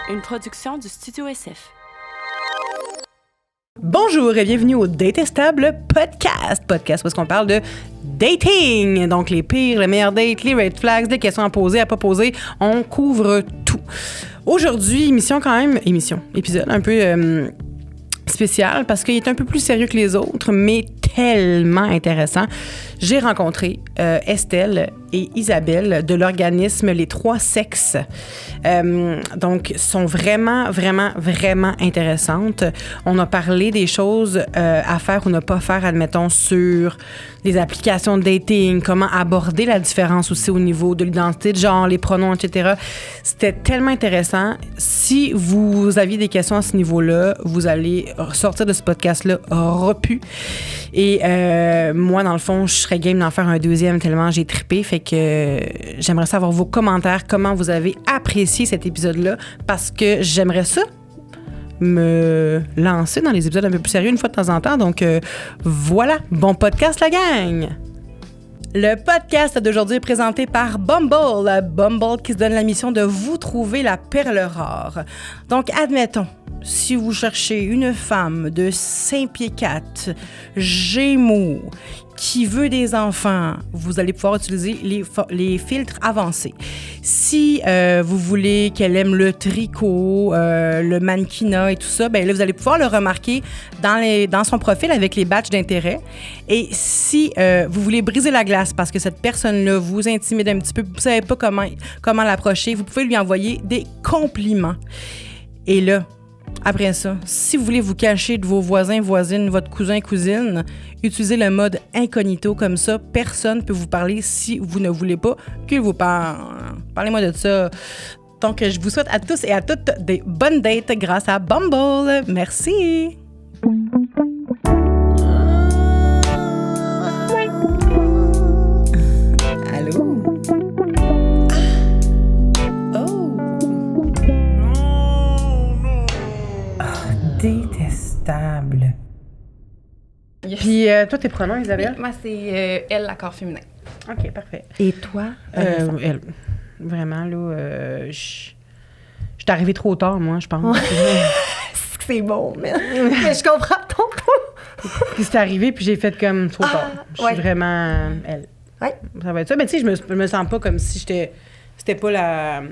une production du Studio SF. Bonjour et bienvenue au Datestable Podcast où est-ce qu'on parle de dating. Donc les pires, les meilleurs dates, les red flags, les questions à poser, à pas poser, on couvre tout. Aujourd'hui, épisode un peu spécial parce qu'il est un peu plus sérieux que les autres, mais tellement intéressant. J'ai rencontré Estelle et Isabelle de l'organisme Les Trois Sexes. Donc, sont vraiment, vraiment, vraiment intéressantes. On a parlé des choses à faire ou ne pas faire, admettons, sur les applications de dating, comment aborder la différence aussi au niveau de l'identité de genre, les pronoms, etc. C'était tellement intéressant. Si vous aviez des questions à ce niveau-là, vous allez sortir de ce podcast-là repu. Et moi, dans le fond, je serais game d'en faire un deuxième tellement j'ai trippé. Fait que j'aimerais savoir vos commentaires, comment vous avez apprécié cet épisode-là, parce que j'aimerais ça me lancer dans les épisodes un peu plus sérieux une fois de temps en temps. Donc voilà, bon podcast la gang! Le podcast d'aujourd'hui est présenté par Bumble. Bumble qui se donne la mission de vous trouver la perle rare. Donc, admettons, si vous cherchez une femme de 5 pieds 4, Gémeaux, qui veut des enfants, vous allez pouvoir utiliser les filtres avancés. Si vous voulez qu'elle aime le tricot, le mannequinat et tout ça, ben là, vous allez pouvoir le remarquer dans son profil avec les badges d'intérêt. Et si vous voulez briser la glace parce que cette personne-là vous intimide un petit peu, vous ne savez pas comment l'approcher, vous pouvez lui envoyer des compliments. Et là, après ça, si vous voulez vous cacher de vos voisins, voisines, votre cousin, cousine, utilisez le mode incognito. Comme ça, personne ne peut vous parler si vous ne voulez pas qu'il vous parle. Parlez-moi de ça. Donc, je vous souhaite à tous et à toutes des bonnes dates grâce à Bumble. Merci! Allô? Détestable. Yes. Puis, toi, tes pronoms, Isabelle? Oui, moi, c'est elle, l'accord féminin. OK, parfait. Et toi? Elle. Vraiment, là, je suis arrivée trop tard, moi, je pense. C'est bon, mais je comprends ton point. Puis c'est arrivé, puis j'ai fait comme trop tard. Je suis vraiment elle. Oui. Ça va être ça. Mais tu sais, je me sens pas comme si c'était pas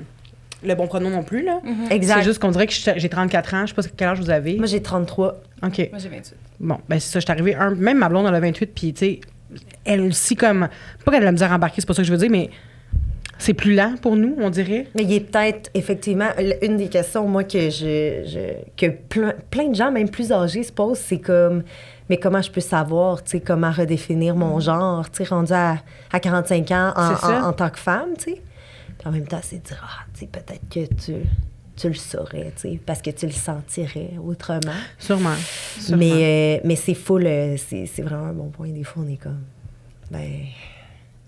le bon pronom non plus, là. Mm-hmm. Exact. C'est juste qu'on dirait que j'ai 34 ans. Je sais pas quel âge vous avez. Moi, j'ai 33. OK. Moi, j'ai 28. Bon, ben c'est ça. Je suis arrivée... Même ma blonde, elle a 28, puis tu sais, elle aussi, comme... Pas qu'elle a de la misère à embarquer, c'est pas ça que je veux dire, mais c'est plus lent pour nous, on dirait. Mais il est peut-être, effectivement, une des questions, moi, que que plein de gens, même plus âgés, se posent, c'est comme... Mais comment je peux savoir, tu sais, comment redéfinir mon genre, tu sais, rendu à 45 ans en tant que femme, tu sais. Puis en même temps, c'est de dire, tu sais, peut-être que tu le saurais, tu sais, parce que tu le sentirais autrement. Sûrement. Mais c'est full, c'est vraiment un bon point. Des fois, on est comme,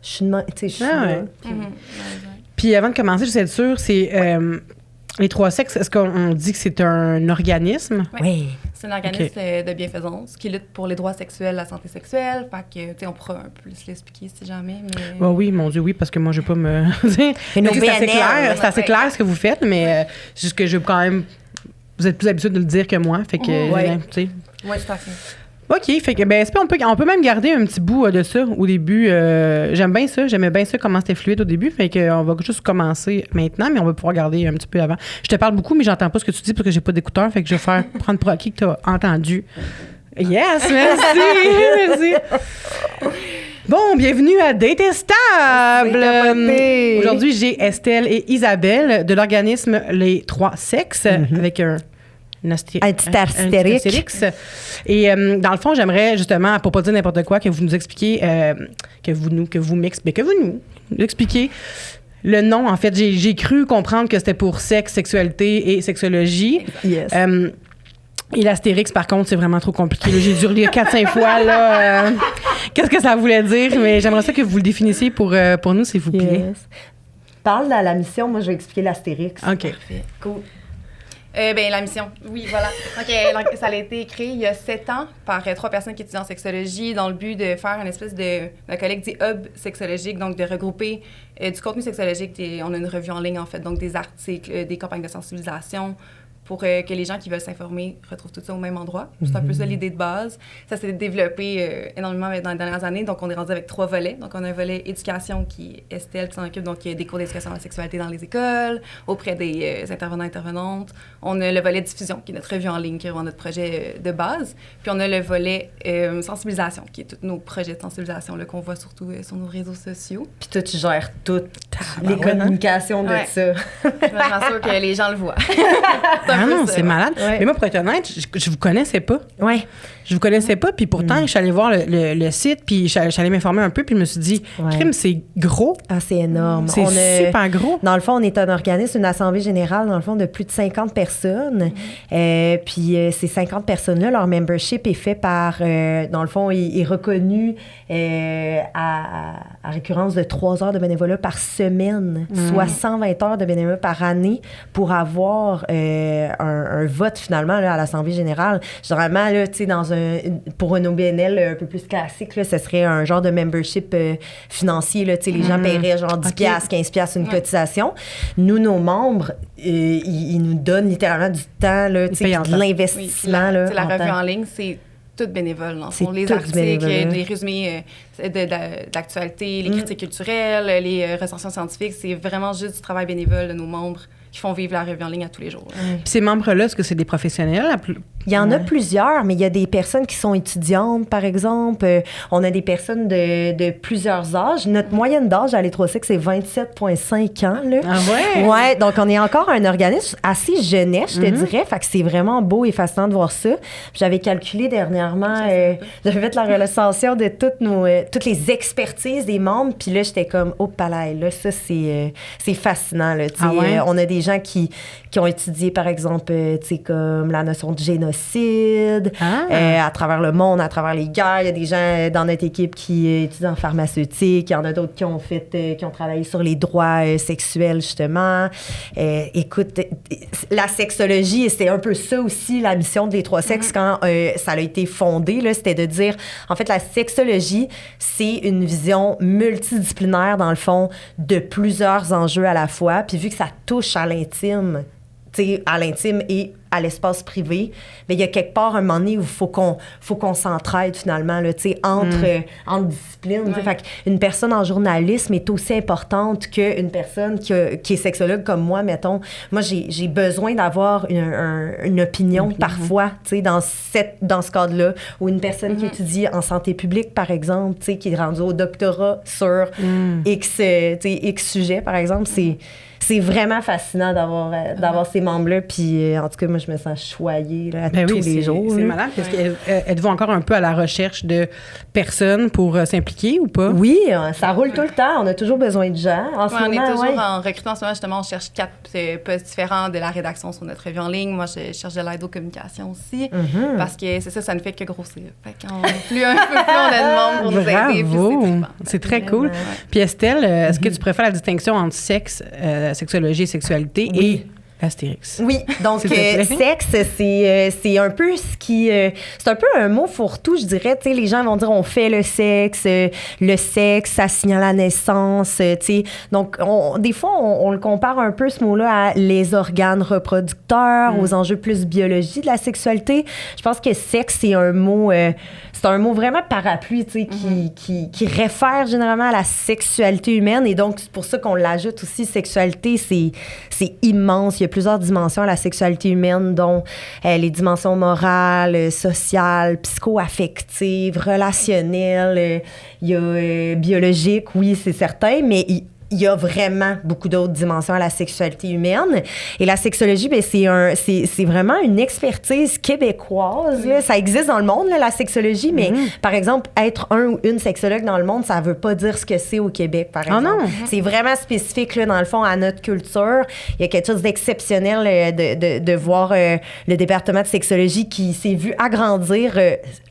je suis là. Puis avant de commencer, je sais être sûre, c'est Les Trois Sexes, est-ce qu'on dit que c'est un organisme? Oui. C'est un organisme de bienfaisance qui lutte pour les droits sexuels, la santé sexuelle. Fait que, tu sais, on pourra un peu plus l'expliquer si jamais, mais... Oui, mon Dieu, oui, parce que moi, je vais pas me... c'est assez clair ce que vous faites, mais juste que je veux quand même... Vous êtes plus habitué de le dire que moi, fait que... tu sais. Oui, tout à fait. OK, fait que, on peut même garder un petit bout de ça au début. J'aimais bien ça, comment c'était fluide au début. Fait qu'on va juste commencer maintenant, mais on va pouvoir garder un petit peu avant. Je te parle beaucoup, mais j'entends pas ce que tu dis parce que j'ai pas d'écouteurs. Fait que je vais prendre pour acquis que tu as entendu. Yes, merci. Bon, bienvenue à Datestable. Aujourd'hui, j'ai Estelle et Isabelle de l'organisme Les Trois Sexes avec un petit astérix. Et dans le fond, j'aimerais justement, pour pas dire n'importe quoi, que vous nous expliquiez, que vous nous expliquiez le nom. En fait, j'ai cru comprendre que c'était pour sexe, sexualité et sexologie. Yes. Et l'astérix, par contre, c'est vraiment trop compliqué. Là, j'ai dû relire 4-5 fois. Là, qu'est-ce que ça voulait dire? Mais j'aimerais ça que vous le définissiez pour nous, s'il vous plaît. Yes. Parle de la mission, moi, je vais expliquer l'astérix. OK. Parfait. Cool. La mission, oui, voilà. Donc, ça a été créé il y a 7 ans par 3 personnes qui étudient en sexologie dans le but de faire une espèce de... Un collègue dit hub sexologique, donc de regrouper du contenu sexologique. On a une revue en ligne, en fait, donc des articles, des campagnes de sensibilisation pour que les gens qui veulent s'informer retrouvent tout ça au même endroit. C'est un peu ça l'idée de base. Ça s'est développé énormément dans les dernières années. Donc, on est rendu avec 3 volets. Donc, on a un volet éducation qui est Estelle qui s'en occupe. Donc, il y a des cours d'éducation à la sexualité dans les écoles, auprès des intervenants-intervenantes. On a le volet diffusion, qui est notre revue en ligne, qui est vraiment notre projet de base. Puis, on a le volet sensibilisation, qui est tous nos projets de sensibilisation là, qu'on voit surtout sur nos réseaux sociaux. Puis toi, tu gères toutes les communications de ça. Je m'assure que les gens le voient. Ah non, c'est malade. Ouais. Mais moi, pour être honnête, je vous connaissais pas. Ouais. Je vous connaissais pas, puis pourtant, je suis allée voir le site, puis je suis allée m'informer un peu, puis je me suis dit, crime, c'est gros. Ah, c'est énorme. C'est super gros. Dans le fond, on est un organisme, une assemblée générale, dans le fond, de plus de 50 personnes. Puis ces 50 personnes-là, leur membership est fait par, dans le fond, est reconnu à récurrence de 3 heures de bénévolat par semaine, soit 120 heures de bénévolat par année pour avoir un vote, finalement, là, à l'assemblée générale. Généralement, là, tu sais, pour un OBNL un peu plus classique, là, ce serait un genre de membership financier. Là, les gens paieraient genre 10$, 15$ une cotisation. Nous, nos membres, ils nous donnent littéralement du temps, là, de l'investissement. Oui, la revue en ligne, c'est tout bénévole. Les articles, les résumés d'actualité, les critiques culturelles, les recensions scientifiques, c'est vraiment juste du travail bénévole de nos membres qui font vivre la revue en ligne à tous les jours. Puis ces membres-là, est-ce que c'est des professionnels? Il y en a plusieurs, mais il y a des personnes qui sont étudiantes, par exemple. On a des personnes de plusieurs âges. Notre moyenne d'âge à l'E3SEC, c'est 27,5 ans. Là. Ah ouais? Ouais, donc on est encore un organisme assez jeunesse, je te dirais. Fait que c'est vraiment beau et fascinant de voir ça. Puis j'avais calculé dernièrement, j'avais fait la recension de toutes les expertises des membres. Puis là, j'étais comme, oh, palais, là, ça, c'est fascinant. Là, on a des gens qui ont étudié, par exemple, comme la notion de génocide à travers le monde, à travers les guerres. Il y a des gens dans notre équipe qui étudient en pharmaceutique. Il y en a d'autres qui ont travaillé sur les droits sexuels, justement. Écoute, la sexologie, et c'était un peu ça aussi, la mission de l'E3SEC quand ça a été fondé, là, c'était de dire, en fait, la sexologie, c'est une vision multidisciplinaire, dans le fond, de plusieurs enjeux à la fois. Puis vu que ça touche à l'intime et à l'espace privé, mais il y a quelque part un moment donné où il faut qu'on s'entraide finalement là, entre disciplines. Ouais. Fait qu'une personne en journalisme est aussi importante qu'une personne qui est sexologue comme moi, mettons. Moi, j'ai besoin d'avoir une opinion parfois dans ce cadre-là, ou une personne qui étudie en santé publique, par exemple, qui est rendue au doctorat sur X sujet, par exemple, c'est vraiment fascinant d'avoir ces membres-là. Puis, en tout cas, moi, je me sens choyée là, tous les jours. C'est malade. Parce que êtes-vous encore un peu à la recherche de personnes pour s'impliquer ou pas? Oui, ça roule tout le temps. On a toujours besoin de gens. En ce moment, on est toujours en recrutement. En ce moment, justement, on cherche 4 postes différents de la rédaction sur notre revue en ligne. Moi, je cherche de l'aide aux communications aussi. Parce que c'est ça ne fait que grossir. Fait plus on a de membres pour nous aider, plus c'est très cool. Puis Estelle, est-ce que tu préfères la distinction entre sexe, sexologie et sexualité et Astérix? Oui, donc sexe, c'est un peu ce qui... c'est un peu un mot fourre-tout, je dirais. Tu sais, les gens vont dire on fait le sexe, ça signale la naissance, tu sais. Donc, des fois, on le compare un peu, ce mot-là, à les organes reproducteurs, aux enjeux plus biologie de la sexualité. Je pense que sexe, c'est un mot vraiment parapluie, tu sais, qui réfère généralement à la sexualité humaine. Et donc, c'est pour ça qu'on l'ajoute aussi, sexualité, c'est immense. Il y a plusieurs dimensions à la sexualité humaine, dont les dimensions morales, sociales, psycho-affectives, relationnelles. Il y a biologique, oui, c'est certain, mais il y a vraiment beaucoup d'autres dimensions à la sexualité humaine. Et la sexologie, ben, c'est vraiment une expertise québécoise. Là. Ça existe dans le monde, là, la sexologie, mais par exemple, être un ou une sexologue dans le monde, ça veut pas dire ce que c'est au Québec, par exemple. Non. C'est vraiment spécifique, là, dans le fond, à notre culture. Il y a quelque chose d'exceptionnel de voir le département de sexologie qui s'est vu agrandir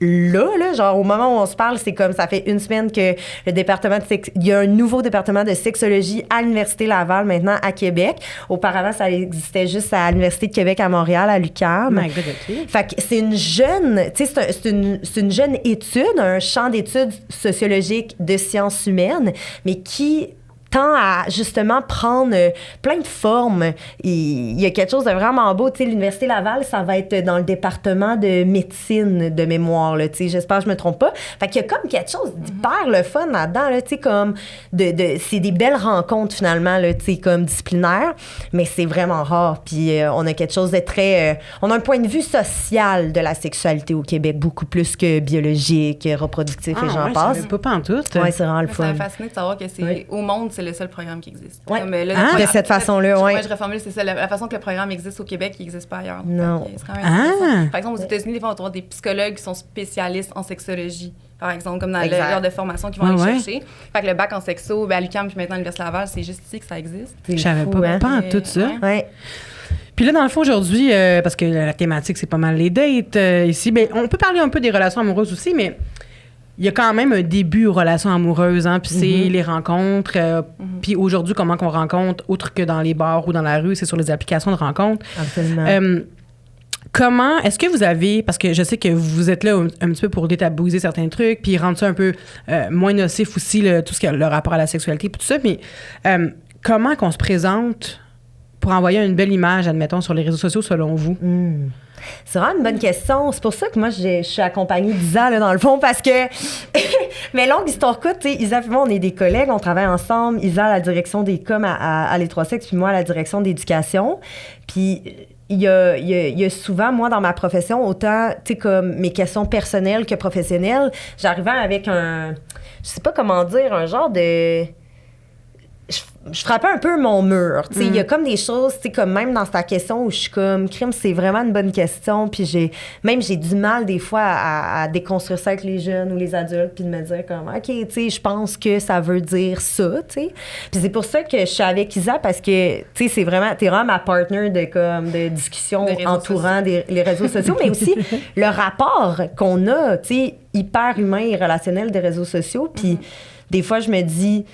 là, genre au moment où on se parle, c'est comme ça fait une semaine que le département il y a un nouveau département de sexologie sexologie à l'Université Laval, maintenant à Québec. Auparavant, ça existait juste à l'Université de Québec à Montréal, à l'UQAM. My God, OK. Fait que c'est une jeune, tu sais, c'est une jeune étude, un champ d'études sociologiques de sciences humaines, mais qui tend à justement prendre plein de formes. Il y a quelque chose de vraiment beau. Tu sais, l'Université Laval, ça va être dans le département de médecine de mémoire, là, tu sais, j'espère que je me trompe pas. Fait qu'il y a comme quelque chose d'hyper le fun là-dedans, là, tu sais, comme c'est des belles rencontres finalement, là, tu sais, comme disciplinaires, mais c'est vraiment rare. Puis on a quelque chose de très... on a un point de vue social de la sexualité au Québec, beaucoup plus que biologique, reproductif et j'en passe. Pas pantoute. Ouais, c'est vraiment le Ça m'a fun. fasciné de savoir que c'est au monde, c'est le seul programme qui existe. Ouais. Comme, là, De cette façon-là, oui. Moi, je reformule, c'est ça. La façon que le programme existe au Québec, il n'existe pas ailleurs. Non. Donc, c'est quand même intéressant. Par exemple, aux États-Unis, des fois, on va trouver des psychologues qui sont spécialistes en sexologie. Par exemple, comme dans le genre de formation qu'ils vont aller chercher. Fait que le bac en sexo, à l'UQAM, puis maintenant à l'Université Laval, c'est juste ici que ça existe. Je savais pas en tout ça. Ouais. Puis là, dans le fond, aujourd'hui, parce que la thématique, c'est pas mal les dates ici, ben, on peut parler un peu des relations amoureuses aussi, mais il y a quand même un début aux relations amoureuses, hein, puis c'est les rencontres. Puis aujourd'hui, comment qu'on rencontre, autre que dans les bars ou dans la rue, c'est sur les applications de rencontres. Absolument. Comment est-ce que vous avez, parce que je sais que vous êtes là un petit peu pour détabouiser certains trucs, puis rendre ça un peu moins nocif aussi, tout ce qui a le rapport à la sexualité, puis tout ça, mais comment qu'on se présente pour envoyer une belle image, admettons, sur les réseaux sociaux, selon vous? C'est vraiment une bonne question. C'est pour ça que moi, je suis accompagnée d'Isa, là, dans le fond, parce que... Mais longue histoire courte, tu sais, Isa et moi, on est des collègues, on travaille ensemble. Isa à la direction des coms à Les Trois Sexes, puis moi à la direction d'éducation. Puis il y a souvent, moi, dans ma profession, autant, tu sais, comme mes questions personnelles que professionnelles, j'arrivais avec un... Je sais pas comment dire, un genre de... Je frappais un peu mon mur. Il y a comme des choses, comme même dans ta question où je suis comme, crime, c'est vraiment une bonne question. Puis j'ai du mal des fois à déconstruire ça avec les jeunes ou les adultes, puis de me dire comme, OK, tu sais, je pense que ça veut dire ça, tu sais. Puis c'est pour ça que je suis avec Isa, parce que, tu sais, t'es vraiment ma partner de discussion entourant les réseaux sociaux, mais aussi le rapport qu'on a, tu sais, hyper humain et relationnel des réseaux sociaux. Puis des fois, je me dis...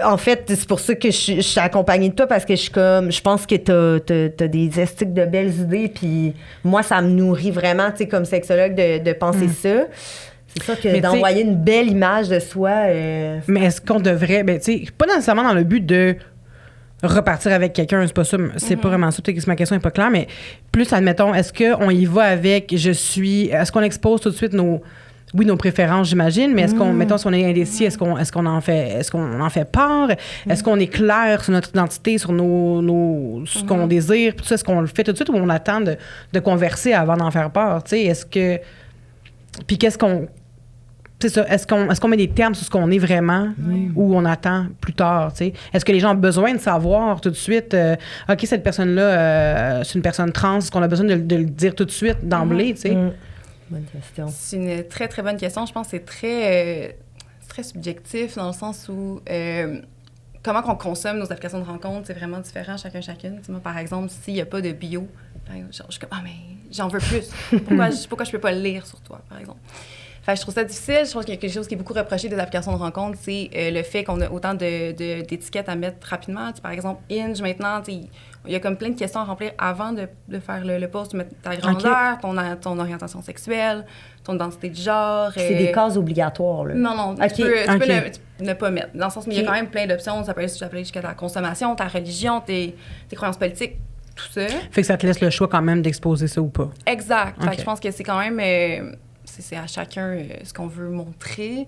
En fait, c'est pour ça que je suis accompagnée de toi, parce que je pense que t'as des estiques de belles idées, puis moi, ça me nourrit vraiment, tu sais, comme sexologue, de penser ça. C'est sûr que d'envoyer une belle image de soi... Mais est-ce qu'on devrait, ben, tu sais, pas nécessairement dans le but de repartir avec quelqu'un, c'est pas ça, c'est pas vraiment ça, peut-être que ma question est pas claire, mais plus, admettons, est-ce qu'on y va avec est-ce qu'on expose tout de suite nos préférences, j'imagine, mais est-ce qu'on, mettons, si on est indécis, est-ce qu'on en fait part? Est-ce qu'on est clair sur notre identité, sur ce qu'on désire? Tout ça, est-ce qu'on le fait tout de suite ou on attend de converser avant d'en faire part? Tu sais, est-ce que... Puis qu'est-ce qu'on... C'est ça, est-ce qu'on met des termes sur ce qu'on est vraiment ou on attend plus tard, tu sais? Est-ce que les gens ont besoin de savoir tout de suite, OK, cette personne-là, c'est une personne trans, est-ce qu'on a besoin de le dire tout de suite, d'emblée, tu sais? Bonne question. C'est une très, très bonne question. Je pense que c'est très subjectif dans le sens où comment qu'on consomme nos applications de rencontres, c'est vraiment différent chacune. T'sais, moi, par exemple, s'il n'y a pas de bio, je suis comme, mais j'en veux plus. Pourquoi je peux pas le lire sur toi, par exemple? Fait que je trouve ça difficile. Je pense qu'il y a quelque chose qui est beaucoup reproché des applications de rencontres, c'est le fait qu'on a autant d'étiquettes à mettre rapidement. Par exemple, Hinge, maintenant, il y a comme plein de questions à remplir avant de faire le post. Tu mets ta grandeur, ton orientation sexuelle, ton identité de genre. C'est des cases obligatoires, là. Non. Tu peux ne pas mettre. Dans le sens où il y a quand même plein d'options. Ça peut aller jusqu'à ta consommation, ta religion, tes croyances politiques, tout ça. Fait que ça te laisse le choix quand même d'exposer ça ou pas. Exact. Fait que je pense que c'est quand même... c'est à chacun ce qu'on veut montrer.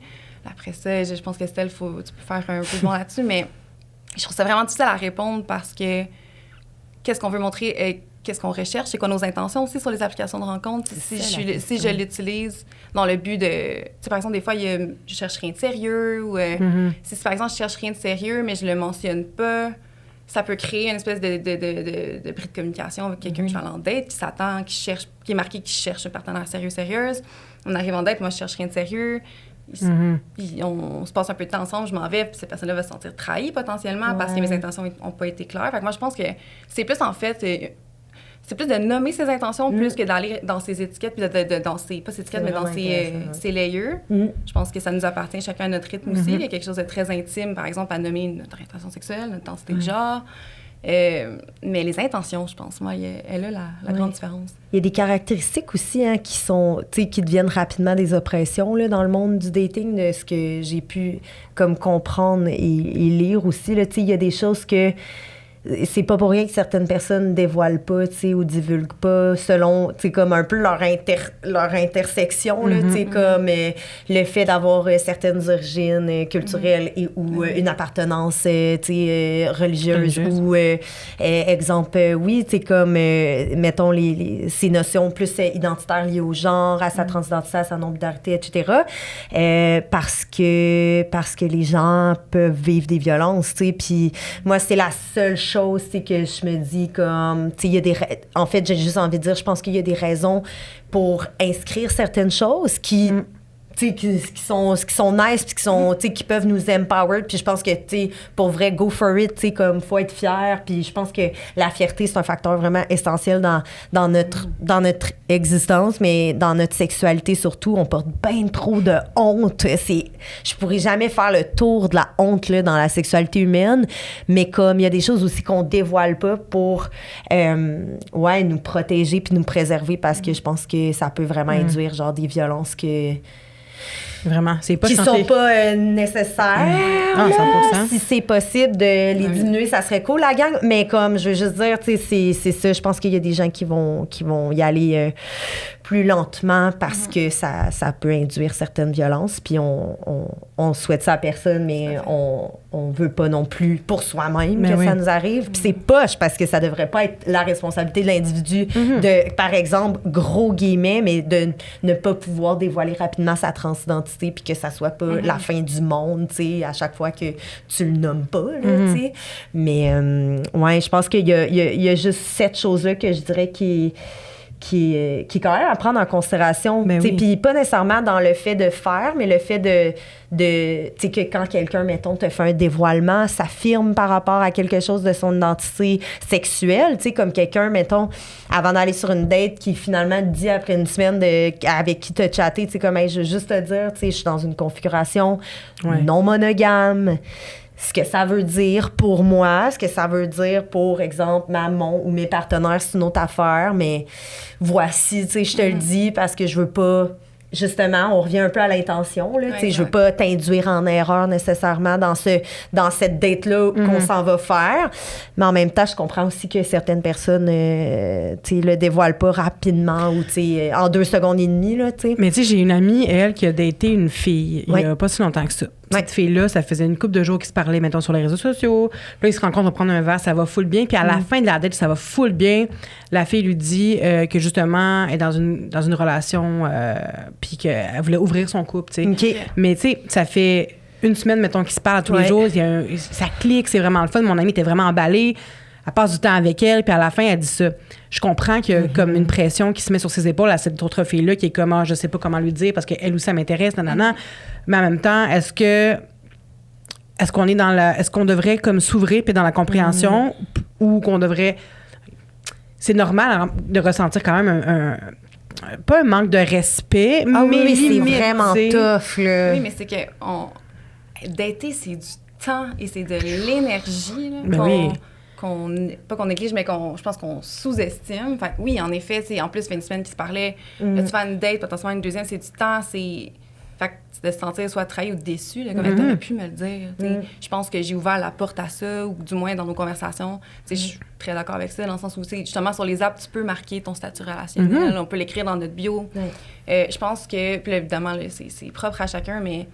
Après ça, je pense que Stell, tu peux faire un peu de bon là-dessus, mais je trouve ça vraiment difficile à répondre parce que qu'est-ce qu'on veut montrer et qu'est-ce qu'on recherche, c'est quoi nos intentions aussi sur les applications de rencontres. Si je l'utilise dans le but de... Tu sais, par exemple, des fois, je cherche rien de sérieux ou si, par exemple, je cherche rien de sérieux, mais je le mentionne pas, ça peut créer une espèce de bris de communication avec quelqu'un que je vais aller en date, qui s'attend, qui est marqué qu'il cherche un partenaire sérieuse. On arrive en date, moi, je cherche rien de sérieux. Puis on se passe un peu de temps ensemble, je m'en vais, puis cette personne-là va se sentir trahie potentiellement parce que mes intentions n'ont pas été claires. Fait que moi, je pense que c'est plus, en fait, c'est plus de nommer ses intentions plus que d'aller dans ses étiquettes, puis dans ses, pas ses étiquettes, mais dans ses layers. Je pense que ça nous appartient chacun à notre rythme aussi. Il y a quelque chose de très intime, par exemple, à nommer notre orientation sexuelle, notre identité de genre. Mais les intentions, je pense, moi, elle a la grande différence. Il y a des caractéristiques aussi qui sont, qui deviennent rapidement des oppressions là, dans le monde du dating, de ce que j'ai pu comme comprendre et lire aussi. Là, il y a des choses que c'est pas pour rien que certaines personnes dévoilent pas, ou divulguent pas selon, comme un peu leur intersection, là, comme le fait d'avoir certaines origines culturelles ou une appartenance, religieuse ou, exemple, oui, comme, mettons, ces notions plus identitaires liées au genre, à sa transidentité, à sa non-binarité, etc. Parce que les gens peuvent vivre des violences, puis moi, c'est la seule chose, c'est que je me dis comme, tu sais, il y a en fait, j'ai juste envie de dire, je pense qu'il y a des raisons pour inscrire certaines choses qui sont nice, puis qui peuvent nous empower, puis je pense que, pour vrai, go for it, comme, faut être fier, puis je pense que la fierté, c'est un facteur vraiment essentiel dans notre existence, mais dans notre sexualité surtout, on porte bien trop de honte. Je pourrais jamais faire le tour de la honte, là, dans la sexualité humaine, mais comme il y a des choses aussi qu'on dévoile pas pour, nous protéger puis nous préserver, parce que je pense que ça peut vraiment induire, genre, des violences Vraiment, c'est pas qui sont pas nécessaires. Ah, 100%. Si c'est possible de les diminuer, ça serait cool, la gang. Mais comme, je veux juste dire, c'est ça. Je pense qu'il y a des gens qui vont y aller plus lentement parce que ça peut induire certaines violences. Puis on souhaite ça à personne, mais on veut pas non plus pour soi-même que ça nous arrive. Puis c'est poche parce que ça devrait pas être la responsabilité de l'individu de, par exemple, gros guillemets, mais de ne pas pouvoir dévoiler rapidement sa transidentité puis que ça soit pas la fin du monde, tu sais, à chaque fois que tu le nommes pas, là, tu sais. Mais, je pense qu'il y a juste cette chose-là que je dirais qui est quand même à prendre en considération. Puis pas nécessairement dans le fait de faire, mais le fait de tu sais, que quand quelqu'un, mettons, te fait un dévoilement, s'affirme par rapport à quelque chose de son identité sexuelle, tu sais, comme quelqu'un, mettons, avant d'aller sur une date, qui finalement te dit après une semaine avec qui t'as chatté, tu sais, comme, hey, je veux juste te dire, tu sais, je suis dans une configuration non monogame. Ce que ça veut dire pour moi, ce que ça veut dire pour exemple mon ou mes partenaires, c'est une autre affaire, mais voici, tu sais, je te le dis parce que je veux pas, justement, on revient un peu à l'intention, là, tu sais, je veux pas t'induire en erreur nécessairement dans cette date-là qu'on s'en va faire, mais en même temps, je comprends aussi que certaines personnes, tu sais, le dévoilent pas rapidement ou, tu sais, en 2 secondes et demie, là, tu sais. Mais tu sais, j'ai une amie, elle, qui a daté une fille il y a pas si longtemps que ça. Cette fille-là, ça faisait une couple de jours qu'ils se parlaient, mettons, sur les réseaux sociaux. Là, ils se rencontrent, on prendre un verre, ça va full bien. Puis à la fin de la date, ça va full bien. La fille lui dit que justement, elle est dans une relation, puis qu'elle voulait ouvrir son couple, tu sais. Okay. Mais tu sais, ça fait une semaine, mettons, qu'ils se parlent tous les jours. Ça clique, c'est vraiment le fun. Mon amie était vraiment emballée. Elle passe du temps avec elle, puis à la fin, elle dit ça. Je comprends qu'il y a comme une pression qui se met sur ses épaules à cette autre fille-là qui est comme, je sais pas comment lui dire parce qu'elle aussi, ça m'intéresse, nanana. Mais en même temps, est-ce qu'on est est-ce qu'on devrait comme s'ouvrir puis dans la compréhension ou qu'on devrait... C'est normal de ressentir quand même pas un manque de respect, mais c'est vraiment tough, là. Oui, mais c'est que dater, c'est du temps et c'est de l'énergie, là, pas qu'on néglige, mais je pense qu'on sous-estime. Fait oui, en effet, en plus, il fait une semaine qui se parlait. Là, tu fais une date, potentiellement une deuxième, c'est du temps, c'est... Fait que de se sentir soit trahi ou déçu, là, comme elle aurait pu me le dire. Je pense que j'ai ouvert la porte à ça, ou du moins dans nos conversations. Je suis très d'accord avec ça, dans le sens où, justement, sur les apps, tu peux marquer ton statut relationnel. On peut l'écrire dans notre bio. Je pense que, puis là, évidemment, là, c'est propre à chacun, mais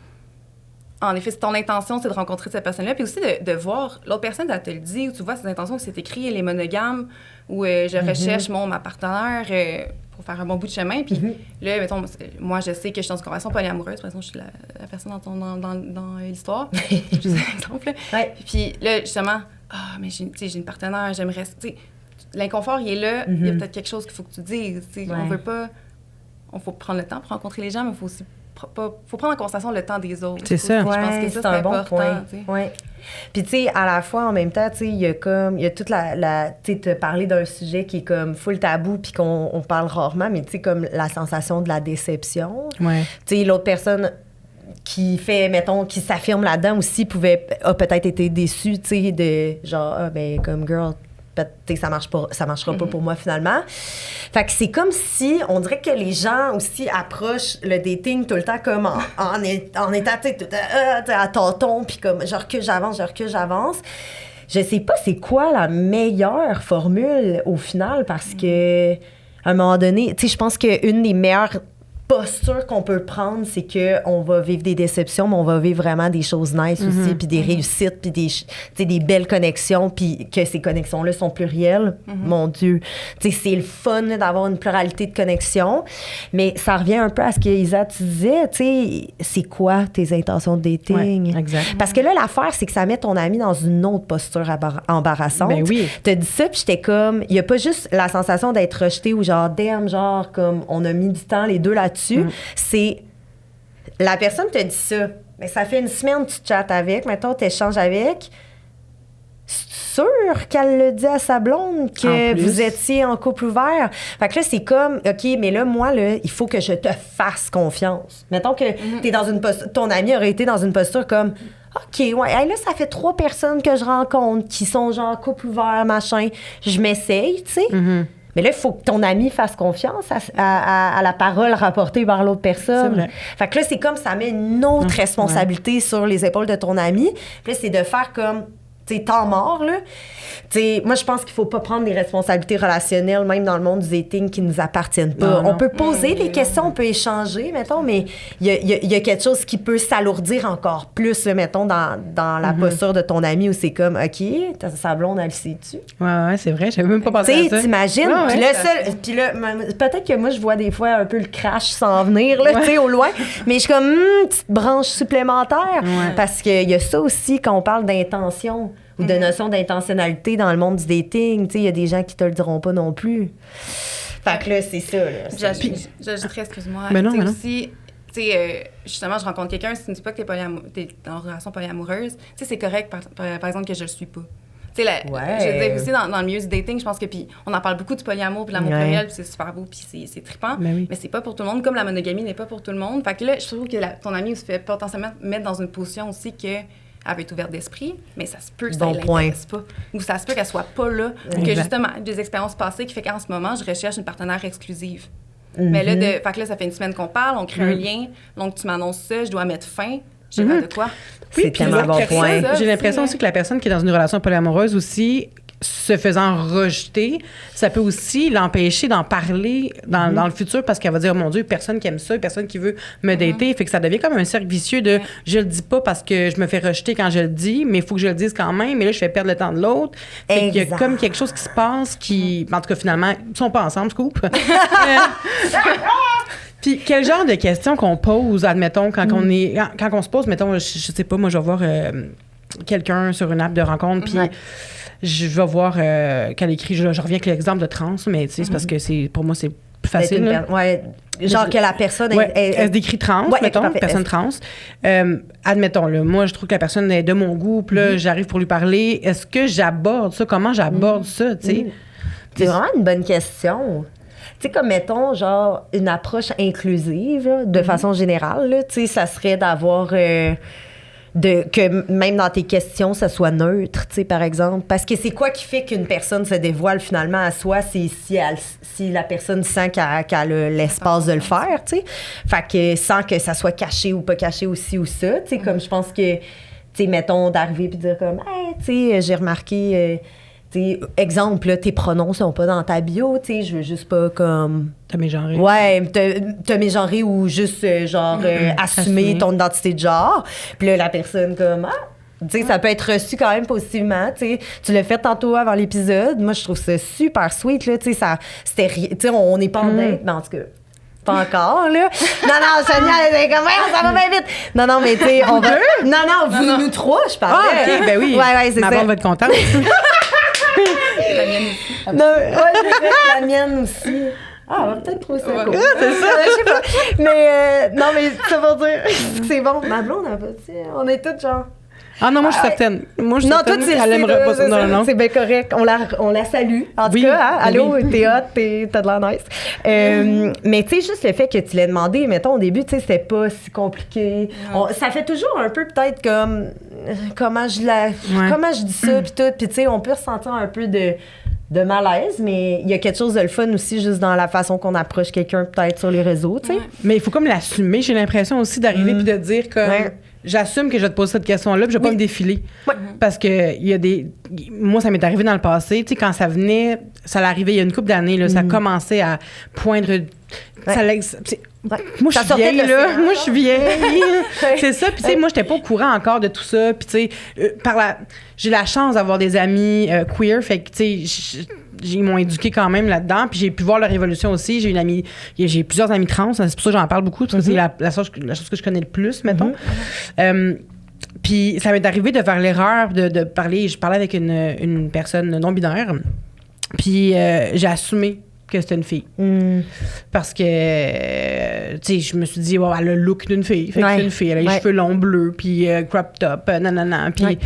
en effet, si ton intention, c'est de rencontrer cette personne-là, puis aussi de voir l'autre personne, elle te le dit, ou tu vois ses intentions, c'est écrit, elle est monogame, ou je recherche ma partenaire pour faire un bon bout de chemin. Puis là, mettons, moi, je sais que je suis dans une conversation polyamoureuse, par exemple, je suis la personne dans l'histoire, je vous exemple. Puis là, justement, mais j'ai une partenaire, j'aimerais... L'inconfort, il est là, il y a peut-être quelque chose qu'il faut que tu dises. On veut pas... On faut prendre le temps pour rencontrer les gens, mais il faut aussi faut prendre en considération le temps des autres. C'est ça. Je pense que Ouais, ça, c'est un bon important, point. tu sais. Ouais. Puis, tu sais, à la fois, en même temps, tu sais, il y a toute la tu sais, te parler d'un sujet qui est comme full tabou puis qu'on parle rarement, mais tu sais, comme la sensation de la déception. Ouais. Tu sais, l'autre personne qui fait, mettons, qui s'affirme là-dedans aussi a peut-être été déçue, tu sais, de genre, ah, ben, comme girl, ça marchera pas pour moi finalement. Fait que c'est comme si, on dirait que les gens aussi approchent le dating tout le temps comme en étant, tu sais, tout à tâtons, puis comme, je recule, j'avance. Je sais pas c'est quoi la meilleure formule au final, parce que, à un moment donné, tu sais, je pense qu'une des meilleures posture qu'on peut prendre, c'est qu'on va vivre des déceptions, mais on va vivre vraiment des choses nice aussi, puis des réussites, puis des belles connexions, puis que ces connexions-là sont plurielles. Mon Dieu. Tu sais, c'est le fun là, d'avoir une pluralité de connexions, mais ça revient un peu à ce qu'Isa, tu disais, tu sais, c'est quoi tes intentions de dating? Ouais, exact. Parce que là, l'affaire, c'est que ça met ton ami dans une autre posture embarrassante. Ben oui. T'as dit ça, puis j'étais comme, il y a pas juste la sensation d'être rejeté ou genre, damn, genre, comme on a mis du temps les deux là-dessus. C'est la personne te dit ça, mais ça fait une semaine que tu chattes avec, mettons, tu échanges avec. C'est sûr qu'elle le dit à sa blonde que vous étiez en couple ouvert. Fait que là, c'est comme, OK, mais là, moi, là, il faut que je te fasse confiance. Mettons que t'es dans une posture, ton ami aurait été dans une posture comme, OK, ouais, hey, là, ça fait 3 personnes que je rencontre qui sont genre couple ouvert, machin. Je m'essaye, tu sais. Mais là, il faut que ton ami fasse confiance à la parole rapportée par l'autre personne. C'est vrai. Fait que là, c'est comme ça met une autre responsabilité sur les épaules de ton ami. Puis là, c'est de faire comme, tu sais, temps mort, là. Tu sais, moi, je pense qu'il faut pas prendre des responsabilités relationnelles, même dans le monde du dating, qui nous appartiennent pas. Non. On peut poser des questions, on peut échanger, mettons, mais il y a quelque chose qui peut s'alourdir encore plus, là, mettons, dans la posture de ton ami où c'est comme, OK, sa blonde, elle le sait-tu? Ouais, c'est vrai, j'avais même pas pensé Tu à ça. sais, t'imagines? Ouais, Puis là, peut-être que moi, je vois des fois un peu le crash s'en venir, là, tu sais, au loin. Mais je suis comme, petite branche supplémentaire. Ouais. Parce qu'il y a ça aussi quand on parle d'intention ou de notion d'intentionnalité dans le monde du dating. Tu sais, il y a des gens qui te le diront pas non plus. Fait que là, c'est ça, là. J'ajouterais, excuse-moi. Mais non, tu sais, mais non. aussi, tu sais, justement, je rencontre quelqu'un, si tu ne dis pas que t'es en relation polyamoureuse, tu sais, c'est correct, par exemple, que je le suis pas. Tu sais, Ouais. je veux dire, aussi, dans le milieu du dating, je pense que, puis on en parle beaucoup du polyamour, puis l'amour pluriel, puis c'est super beau, puis c'est trippant. Ben oui. Mais c'est pas pour tout le monde, comme la monogamie n'est pas pour tout le monde. Fait que là, je trouve que ton ami se fait potentiellement mettre dans une position aussi que elle veut être ouverte d'esprit, mais ça se peut que ça Bon ne l'intéresse pas. Ou ça se peut qu'elle soit pas là. Que Exact. justement, des expériences passées qui fait qu'en ce moment, je recherche une partenaire exclusive. Mais là, fait que là, ça fait une semaine qu'on parle, on crée un lien, donc tu m'annonces ça, je dois mettre fin. Je sais pas de quoi. C'est puis tellement un bon l'autre point. personne, j'ai l'impression aussi, aussi que la personne qui est dans une relation polyamoureuse aussi, se faisant rejeter, ça peut aussi l'empêcher d'en parler dans le futur parce qu'elle va dire, mon Dieu, personne qui aime ça, personne qui veut me dater. Fait que ça devient comme un cercle vicieux de je le dis pas parce que je me fais rejeter quand je le dis, mais il faut que je le dise quand même, mais là, je fais perdre le temps de l'autre. Fait qu'il y a Exact. comme quelque chose qui se passe qui, en tout cas, finalement, ils sont pas ensemble, scoop. Puis quel genre de questions qu'on pose, admettons, quand on se pose, mettons, je sais pas, moi, je vais voir quelqu'un sur une app de rencontre, puis je vais voir qu'elle écrit, je reviens avec l'exemple de trans, mais tu sais, c'est parce que pour moi, c'est plus facile. Là. Ouais, genre que la personne Elle se décrit trans, Ouais, mettons, parfait. personne trans. Admettons, là, moi, je trouve que la personne est de mon goût, puis là, j'arrive pour lui parler. Est-ce que j'aborde ça? Comment j'aborde ça, tu sais? C'est vraiment une bonne question. Tu sais, comme mettons, genre, une approche inclusive, là, de façon générale, là, tu sais, ça serait d'avoir. Que même dans tes questions, ça soit neutre, tu sais, par exemple. Parce que c'est quoi qui fait qu'une personne se dévoile finalement à soi? C'est si la personne sent qu'elle a l'espace de le faire, tu sais. Fait que sans que ça soit caché ou pas caché aussi ou ça, tu sais, comme je pense que, tu sais, mettons, d'arriver puis de dire comme, hey, tu sais, j'ai remarqué, tu sais, exemple, là, tes pronoms sont pas dans ta bio, tu sais, je veux juste pas comme. T'as mes genres. Ouais, te mégenrer ou juste, assumer ton identité de genre. Puis là, la personne, comme, tu sais, ça peut être reçu quand même positivement, tu sais. Tu l'as fait tantôt avant l'épisode. Moi, je trouve ça super sweet, là, tu sais, c'était tu sais, on n'est pas en date, mais en tout cas. Pas encore, là. Non, Sonia, elle est comme, ça va bien vite. Non, mais tu sais, on va. Non, nous trois, je parlais. Ah, OK, ben oui. Ouais, c'est Ma ça. blonde va être contente. La mienne aussi. Non, ouais, la mienne aussi. Ah, on va peut-être trouver ça Ouais. cool. Ah, c'est ça. Je sais pas. Mais non, mais ça veut dire c'est bon. Ma blonde, elle va dire, on est toutes genre... Ah non, moi, je suis certaine. Moi, je suis Non, toi, certaine tu qu'elle aimerait pas ça. Non, non. C'est bien correct. On la salue. En Oui, tout cas, hein? Allô, oui. t'es hot, t'as de l'air nice. Mais tu sais, juste le fait que tu l'aies demandé, mettons, au début, tu sais, c'était pas si compliqué. Ça fait toujours un peu peut-être comme comment je dis ça, puis tout. Puis tu sais, on peut ressentir un peu de malaise, mais il y a quelque chose de le fun aussi juste dans la façon qu'on approche quelqu'un peut-être sur les réseaux, tu sais. Mais il faut comme l'assumer. J'ai l'impression aussi d'arriver puis de dire comme... Ouais. J'assume que je vais te poser cette question-là, puis je vais pas me défiler. Ouais. Parce que il y a des... Moi, ça m'est arrivé dans le passé. Tu sais, quand ça venait, ça l'arrivait il y a une couple d'années, là, ça commençait à poindre... Ça, Ouais. moi, je Ça suis sortait de vieille, là. l'océan, Moi, je suis vieille. C'est ça. Puis, tu sais, Ouais. moi, j'étais pas au courant encore de tout ça. Puis, tu sais, j'ai la chance d'avoir des amis queer. Fait que, tu sais, ils m'ont éduquée quand même là-dedans. Puis, j'ai pu voir leur évolution aussi. J'ai plusieurs amis trans. C'est pour ça que j'en parle beaucoup. Parce que c'est la chose que je connais le plus, mettons. Puis, ça m'est arrivé de faire l'erreur de parler. Je parlais avec une personne non-binaire. Puis, j'ai assumé que c'était une fille. Parce que, tu sais, je me suis dit, wow, elle a le look d'une fille. Fait que c'est une fille. Elle a les cheveux longs bleus, puis crop top, nanana. Puis,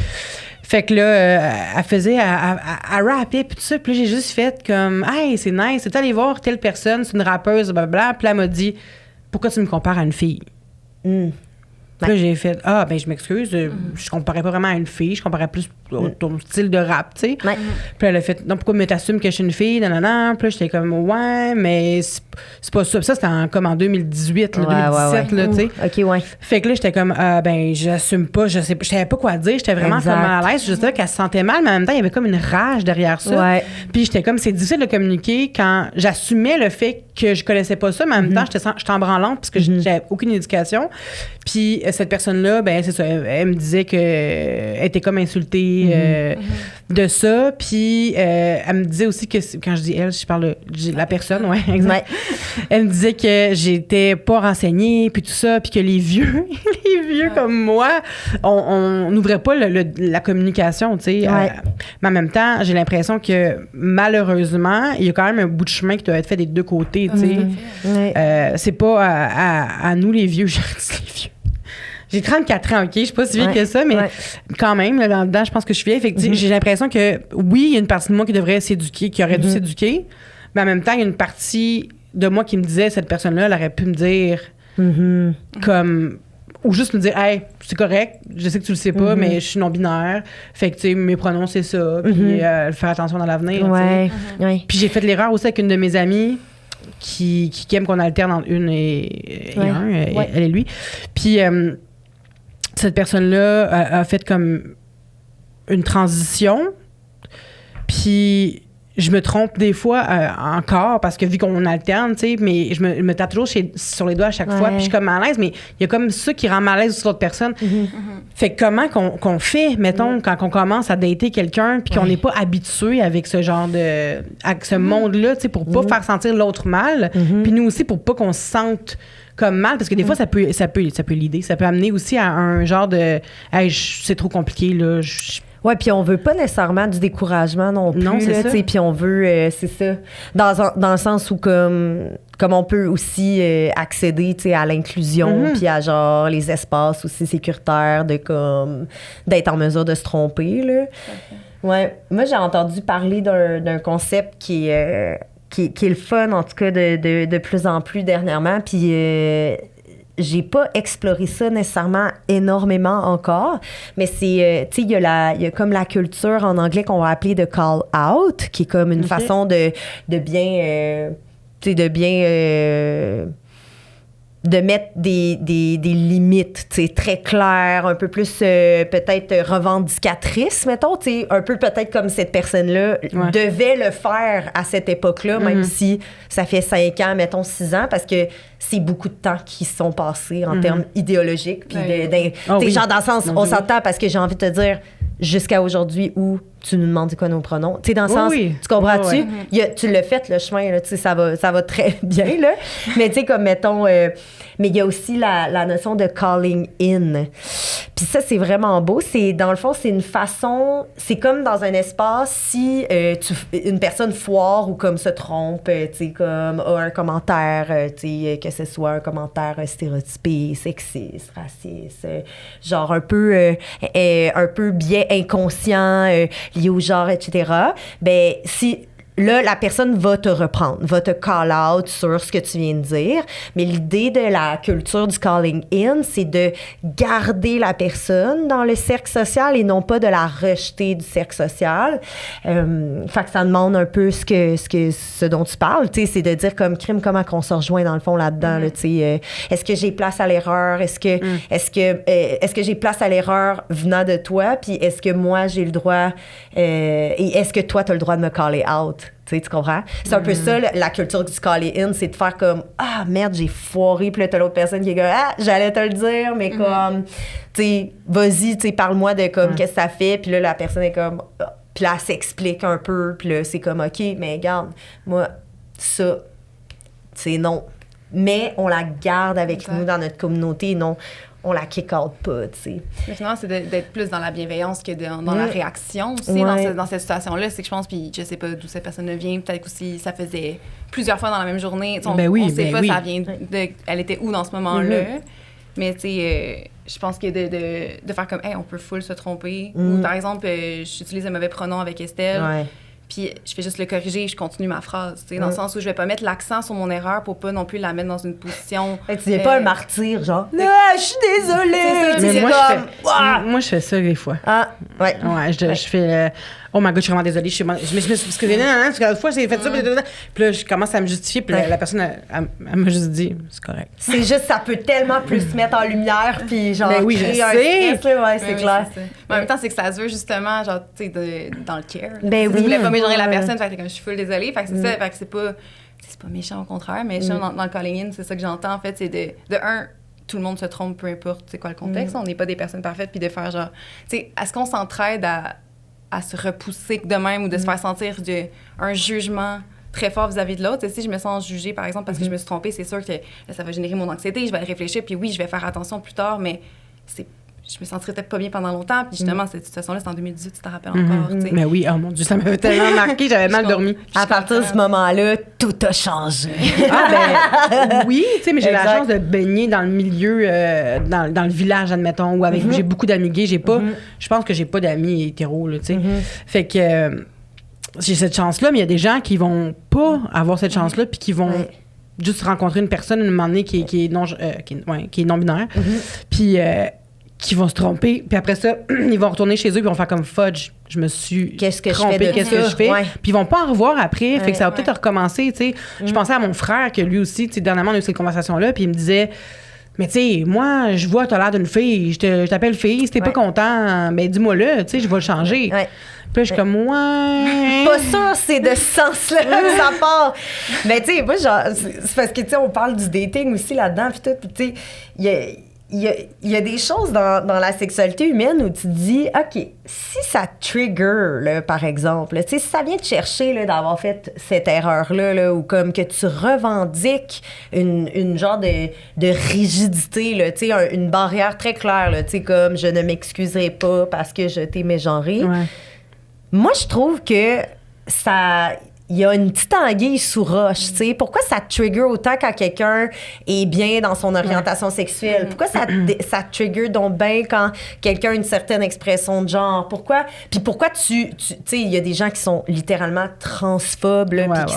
fait que là, elle rappait, puis tout ça. Puis là, j'ai juste fait comme, hey, c'est nice. C'est allé voir telle personne, c'est une rappeuse, blablabla. Puis là, elle m'a dit, pourquoi tu me compares à une fille? Puis là, j'ai fait, ben, je m'excuse, je comparais pas vraiment à une fille, je comparais plus au ton style de rap, tu sais. Ouais. Puis elle a fait, non, pourquoi t'assumes que je suis une fille, nanana. Puis là, j'étais comme, ouais, mais c'est pas ça. Puis ça, c'était comme en 2018, là, 2017, là, tu sais. OK, ouais. Fait que là, j'étais comme, ben, j'assume pas, je savais pas quoi dire, j'étais vraiment Exact. comme à l'aise. Je savais qu'elle se sentait mal, mais en même temps, il y avait comme une rage derrière ça. Ouais. Puis j'étais comme, c'est difficile de communiquer quand j'assumais le fait que je connaissais pas ça, mais en même temps, j'étais en branlante parce que j'avais aucune éducation. Puis cette personne-là, ben, c'est ça, elle me disait qu'elle était comme insultée de ça. Puis elle me disait aussi que, quand je dis elle, je parle de la personne, ouais, exact. Ouais. Elle me disait que j'étais pas renseignée, puis tout ça, puis que les vieux comme moi, on n'ouvrait pas la communication, tu sais. Ouais. Mais en même temps, j'ai l'impression que malheureusement, il y a quand même un bout de chemin qui doit être fait des deux côtés, tu sais. Ouais. C'est pas à nous les vieux, je dis les vieux. J'ai 34 ans, OK? Je suis pas si vieille que ça, mais quand même, là dedans, je pense que je suis vieille. Fait que, j'ai l'impression que, oui, il y a une partie de moi qui devrait s'éduquer, qui aurait dû s'éduquer, mais en même temps, il y a une partie de moi qui me disait, cette personne-là, elle aurait pu me dire, comme, ou juste me dire, hey, c'est correct, je sais que tu le sais pas, mais je suis non-binaire. Fait que, tu sais, mes pronoms, c'est ça. Puis, faire attention dans l'avenir. Ouais. Ouais. Puis, j'ai fait l'erreur aussi avec une de mes amies qui aime qu'on alterne entre une et un, elle et lui. Puis, cette personne-là a fait comme une transition. Puis, je me trompe des fois encore parce que vu qu'on alterne, tu sais, mais je me tape toujours sur les doigts à chaque fois. Puis, je suis comme mal à l'aise, mais il y a comme ça qui rend mal à l'aise sur l'autre personne. Fait que comment qu'on fait, mettons, quand on commence à dater quelqu'un puis qu'on n'est pas habitué avec ce genre avec ce monde-là, tu sais, pour pas faire sentir l'autre mal. Puis nous aussi, pour pas qu'on se sente comme mal, parce que des fois, ça peut l'idée. Ça peut amener aussi à un genre de « Hey, c'est trop compliqué, là. » Ouais, puis on veut pas nécessairement du découragement non plus. Non, c'est ça. Puis on veut, c'est ça, dans le sens où comme on peut aussi accéder, tu sais, à l'inclusion, puis à genre les espaces aussi sécuritaires d'être en mesure de se tromper, là. Ouais. Moi, j'ai entendu parler d'un concept qui est le fun, en tout cas, de plus en plus dernièrement. Puis j'ai pas exploré ça nécessairement énormément encore, mais c'est, tu sais, il y a comme la culture en anglais qu'on va appeler de call out, qui est comme une façon de bien, tu sais, de mettre des limites, tu sais, très claires, un peu plus peut-être revendicatrices, mettons, tu sais, un peu peut-être comme cette personne-là devait le faire à cette époque-là, même si ça fait 5 ans, mettons 6 ans, parce que c'est beaucoup de temps qui se sont passés en termes idéologiques, puis genre dans le sens, on s'entend parce que j'ai envie de te dire, jusqu'à aujourd'hui où tu nous demandes quoi nos pronoms. Tu sais, dans le sens, tu comprends-tu? Tu l'as fait, le chemin, là, tu sais, ça va très bien, là. Mais tu sais, comme, mettons, mais il y a aussi la notion de calling in. Puis Puis ça, c'est vraiment beau. C'est, dans le fond, c'est une façon... C'est comme dans un espace, si une personne foire ou comme se trompe, tu sais, comme a un commentaire, tu sais, que ce soit un commentaire stéréotypé, sexiste, raciste, genre un peu biais inconscient lié au genre, etc. Ben, si... Là, la personne va te reprendre, va te call out sur ce que tu viens de dire. Mais l'idée de la culture du calling in, c'est de garder la personne dans le cercle social et non pas de la rejeter du cercle social. Fait que ça demande un peu ce dont tu parles. Tu sais, c'est de dire comme crime, comment qu'on se rejoint dans le fond là-dedans. Là, tu sais, est-ce que j'ai place à l'erreur? Est-ce que j'ai place à l'erreur venant de toi? Puis est-ce que moi, j'ai le droit... et est-ce que toi, tu as le droit de me caller out? Tu comprends? C'est un peu ça, la culture du call-in, c'est de faire comme « Ah, merde, j'ai foiré. » Puis là, t'as l'autre personne qui est comme « Ah, j'allais te le dire, mais comme, tu sais, vas-y, tu sais, parle-moi de comme, qu'est-ce que ça fait. » Puis là, la personne est comme ah. Puis là, elle s'explique un peu. Puis là, c'est comme « OK, mais regarde, moi, ça, c'est non. » Mais on la garde avec nous dans notre communauté, non. On la kick-out pas, tu sais. Mais finalement, c'est d'être plus dans la bienveillance que dans la réaction aussi, dans cette situation-là. C'est que je pense, puis je sais pas d'où cette personne vient, peut-être aussi ça faisait plusieurs fois dans la même journée. On sait pas ça vient elle était où dans ce moment-là. Mais tu sais, je pense que de faire comme, hey, on peut full se tromper. Ou par exemple, j'utilise un mauvais pronom avec Estelle. Puis je fais juste le corriger et je continue ma phrase, tu sais, dans le sens où je vais pas mettre l'accent sur mon erreur pour pas non plus la mettre dans une position... Tu n'es pas un martyr, genre « Ah, je suis désolée! » Mais moi, je fais ça des fois. Ah, ouais. Ouais, je fais... Oh my God, je suis vraiment désolée. Je me suis excusée. Parce que l'autre fois, j'ai fait ça. Puis là, je commence à me justifier. Puis la personne, elle m'a juste dit, c'est correct. C'est juste, ça peut tellement plus se mettre en lumière. Puis genre, ben oui, je sais. Ouais, c'est clair. Mais en même temps, c'est que ça se veut justement, genre, tu sais, dans le care. Ben oui. Je voulais pas mégenrer la personne. Fait que comme je suis full désolée. Fait que c'est ça. Fait que c'est pas méchant, au contraire. Mais dans le calling in, c'est ça que j'entends, en fait. C'est de un, tout le monde se trompe, peu importe c'est quoi le contexte. On n'est pas des personnes parfaites. Puis de faire genre, tu sais, est-ce qu'on s'entraide à se repousser de même ou de se faire sentir un jugement très fort vis-à-vis de l'autre. Si je me sens jugée, par exemple, parce que je me suis trompée, c'est sûr que ça va générer mon anxiété, je vais réfléchir, puis oui, je vais faire attention plus tard, mais je me sentirais peut-être pas bien pendant longtemps. Puis justement, cette situation-là, c'est en 2018, tu t'en rappelles encore. Mais oui, oh mon Dieu, ça m'avait tellement marqué, j'avais mal dormi. À partir de ce moment-là, tout a changé. Oui, tu sais, mais j'ai la chance de baigner dans le milieu, dans le village, admettons, où j'ai beaucoup d'amis gays. Je pense que j'ai pas d'amis hétéros, là, tu sais. Fait que j'ai cette chance-là, mais il y a des gens qui vont pas avoir cette chance-là, puis qui vont juste rencontrer une personne, à un moment donné, qui est non-binaire. Puis... qui vont se tromper, puis après ça, ils vont retourner chez eux, puis ils vont faire comme fudge. Je me suis trompée, qu'est-ce que je fais? Puis ils vont pas en revoir après, fait que ça va peut-être recommencer, tu sais. Je pensais à mon frère, que lui aussi, tu sais, dernièrement, on a eu cette conversation-là, puis il me disait, mais tu sais, moi, je vois, t'as l'air d'une fille, je t'appelle fille, si t'es pas content, ben dis-moi-le, tu sais, je vais le changer. Puis là, je suis comme, Pas sûr, c'est de ce sens-là que ça part. Mais tu sais, moi, genre, c'est parce que, tu sais, on parle du dating aussi là-dedans, puis tout, puis tu sais, il y a des choses dans la sexualité humaine où tu te dis, OK, si ça trigger, là, par exemple, tu sais, si ça vient te chercher là, d'avoir fait cette erreur-là, là, ou comme que tu revendiques une genre de rigidité, là, tu sais, une barrière très claire, là, tu sais, comme je ne m'excuserai pas parce que je t'ai mégenré. Moi, je trouve que ça... Il y a une petite anguille sous roche, tu sais. Pourquoi ça trigger autant quand quelqu'un est bien dans son orientation sexuelle? Pourquoi ça trigger donc bien quand quelqu'un a une certaine expression de genre? Pourquoi? Puis pourquoi tu sais, il y a des gens qui sont littéralement transphobes, là, puis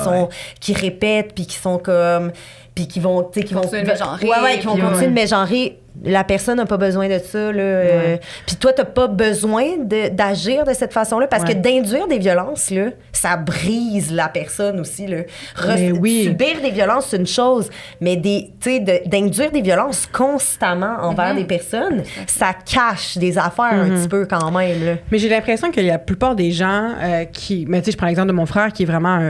qui répètent, puis qui sont comme... Puis qui vont... qui vont continuer de mégenrer. Qui vont continuer de mégenrer. La personne n'a pas besoin de ça, là. Puis toi, t'as pas besoin d'agir de cette façon-là, parce que d'induire des violences, là, ça brise la personne aussi, là. Subir des violences, c'est une chose, mais d'induire des violences constamment envers des personnes, ça cache des affaires un petit peu quand même, là. Mais j'ai l'impression que la plupart des gens qui... Mais tu sais, je prends l'exemple de mon frère, qui est vraiment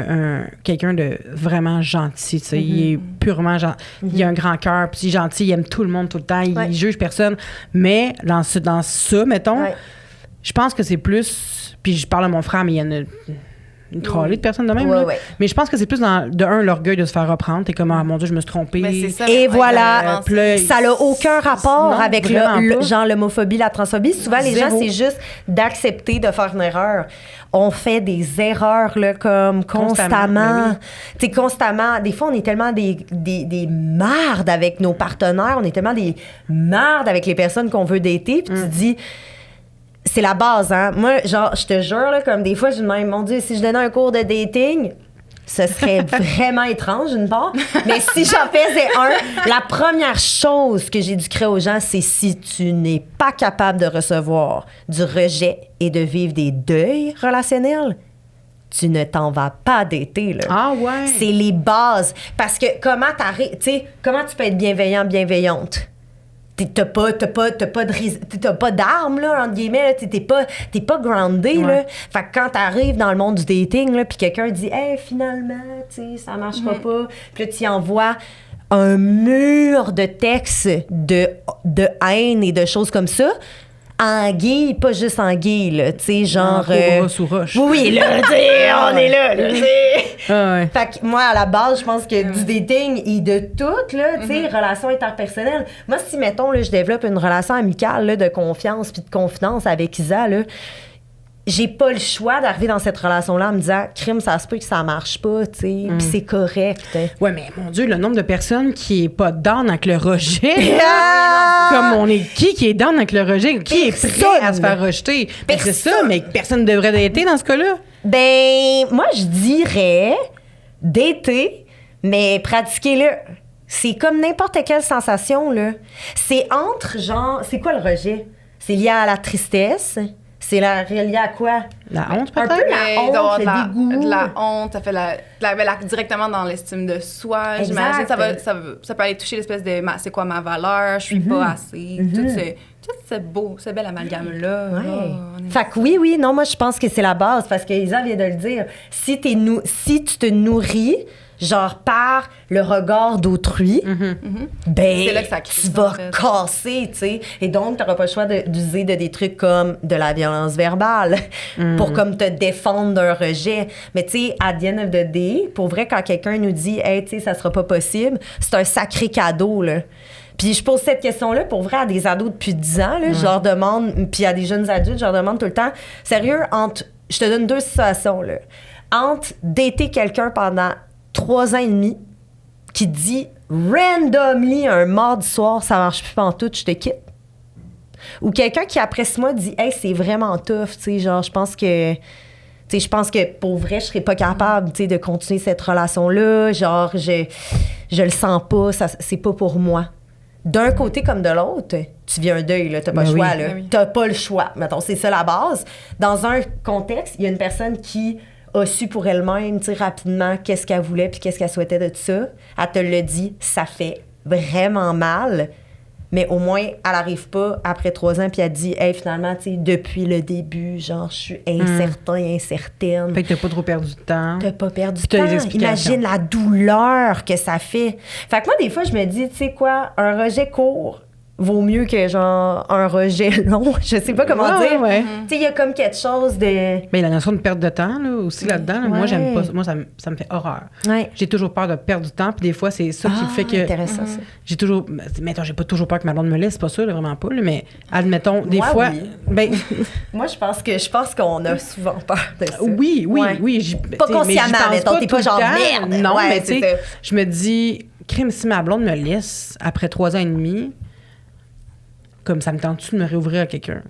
quelqu'un de vraiment gentil, tu sais. Il est purement gentil. Il a un grand cœur, puis il est gentil, il aime tout le monde tout le temps, il juge personne. Mais dans ça, mettons, je pense que c'est plus... Puis je parle à mon frère, mais il y en a une trolley de personnes de même. Ouais, là. ouais. Mais je pense que c'est plus de un, l'orgueil de se faire reprendre. T'es comme, ah mon Dieu, je me suis trompée. Mais c'est ça, Et mais voilà, Puis là, ça n'a aucun rapport non, avec vraiment pas. genre l'homophobie, la transphobie. Souvent, les gens, Zéro. c'est juste d'accepter de faire une erreur. On fait des erreurs, là, comme constamment. Ben Tu sais, constamment. Des fois, on est tellement des mardes avec nos partenaires, on est tellement des mardes avec les personnes qu'on veut dater, puis tu te dis... C'est la base, hein. Moi, genre, je te jure, là, comme des fois, je me dis, mon Dieu, si je donnais un cours de dating, ce serait vraiment étrange, d'une part. Mais si j'en faisais un, la première chose que j'ai dû créer aux gens, c'est si tu n'es pas capable de recevoir du rejet et de vivre des deuils relationnels, tu ne t'en vas pas dater, là. Ah ouais. C'est les bases. Parce que comment tu peux être bienveillant, bienveillante? T'as pas d'armes, là, entre guillemets, là. T'es pas groundé, Ouais. là. Fait que quand t'arrives dans le monde du dating, là, puis quelqu'un dit, hey, finalement, tu sais, ça marchera pas. Puis là, tu envoies un mur de textes de haine et de choses comme ça. En gay, pas juste en gay, là, tu sais, genre... Cobra sous roche. Oui, là, tu sais, on est là, tu sais. Ah ouais. Fait que moi, à la base, je pense que du dating et de tout, là, tu sais, relations interpersonnelles. Moi, si, mettons, là, je développe une relation amicale, là, de confiance puis de confidence avec Isa, là, j'ai pas le choix d'arriver dans cette relation-là en me disant, crime, ça se peut que ça marche pas, tu sais, puis c'est correct. Ouais, mais mon Dieu, le nombre de personnes qui est pas down avec le rejet. Ah! Comme on est qui est down avec le rejet? Qui est prêt à se faire rejeter? Ben, c'est ça, Personne. mais personne ne devrait dater dans ce cas-là. Ben, moi, je dirais dater, mais pratiquez-le. C'est comme n'importe quelle sensation, là. C'est entre, genre, c'est quoi le rejet? C'est lié à la tristesse? C'est lié à quoi? La honte, Un peut-être? peu la honte, d'avoir le dégoût. de la honte, ça fait directement dans l'estime de soi. Exact. J'imagine ça peut aller toucher l'espèce de c'est quoi ma valeur, je suis pas assez. Tout ce bel amalgame-là. Ouais. Oh, Fait que oui, non, moi, je pense que c'est la base parce que Isa vient de le dire. Si tu te nourris, genre par le regard d'autrui, ben, C'est là que ça crée tu ça, vas en fait. casser, tu sais. Et donc, t'auras pas le choix d'user de des trucs comme de la violence verbale pour comme te défendre d'un rejet. Mais tu sais, à the end of the day, pour vrai, quand quelqu'un nous dit « Hey, tu sais, ça sera pas possible », c'est un sacré cadeau, là. Puis je pose cette question-là pour vrai à des ados depuis 10 ans, là, je leur demande, puis à des jeunes adultes, je leur demande tout le temps, sérieux, je te donne 2 situations, là. Entre dater quelqu'un pendant 3 ans et demi qui dit randomly un mardi soir, ça marche plus pantoute, je te quitte. Ou quelqu'un qui, après 6 mois, dit « Hey, c'est vraiment tough, tu sais, genre, je pense que pour vrai, je serais pas capable, tu sais, de continuer cette relation-là. Genre, je le sens pas, c'est pas pour moi. » D'un côté comme de l'autre, tu vis un deuil, là, t'as pas Ben le choix, oui. là. Ben oui. T'as pas le choix. Mettons, c'est ça la base. Dans un contexte, il y a une personne qui a su pour elle-même, tu sais, rapidement, qu'est-ce qu'elle voulait puis qu'est-ce qu'elle souhaitait de tout ça. Elle te le dit, ça fait vraiment mal. Mais au moins, elle arrive pas après 3 ans puis elle dit, hey, finalement, tu sais, depuis le début, genre, je suis incertaine. Fait que t'as pas trop perdu de temps. T'as pas perdu de T'as les temps. explications. Imagine la douleur que ça fait. Fait que moi, des fois, je me dis, tu sais quoi, un rejet court vaut mieux que, genre, un rejet long. Je sais pas comment Ouais, dire. ouais. Tu sais, il y a comme quelque chose de... Mais la notion de perte de temps, là, aussi, là-dedans, là, moi, Ouais. j'aime pas ça. Moi, ça me fait horreur. Ouais. J'ai toujours peur de perdre du temps, puis des fois, c'est ça qui fait que... Intéressant, ça. J'ai toujours... Mettons, j'ai pas toujours peur que ma blonde me laisse, c'est pas ça, là, vraiment pas, là, mais admettons, des Moi, fois... oui. Ben, Moi, je pense qu'on a souvent peur de ça. oui. Ouais. Mais Pas t'sais, mais j'y consciemment, pense mettons, t'es tout pas le genre, temps. merde. Non, Ouais, mais tu c'est sais, ça. je me dis, crime, si ma blonde me laisse après 3 ans et demi, comme ça me tente-tu de me réouvrir à quelqu'un?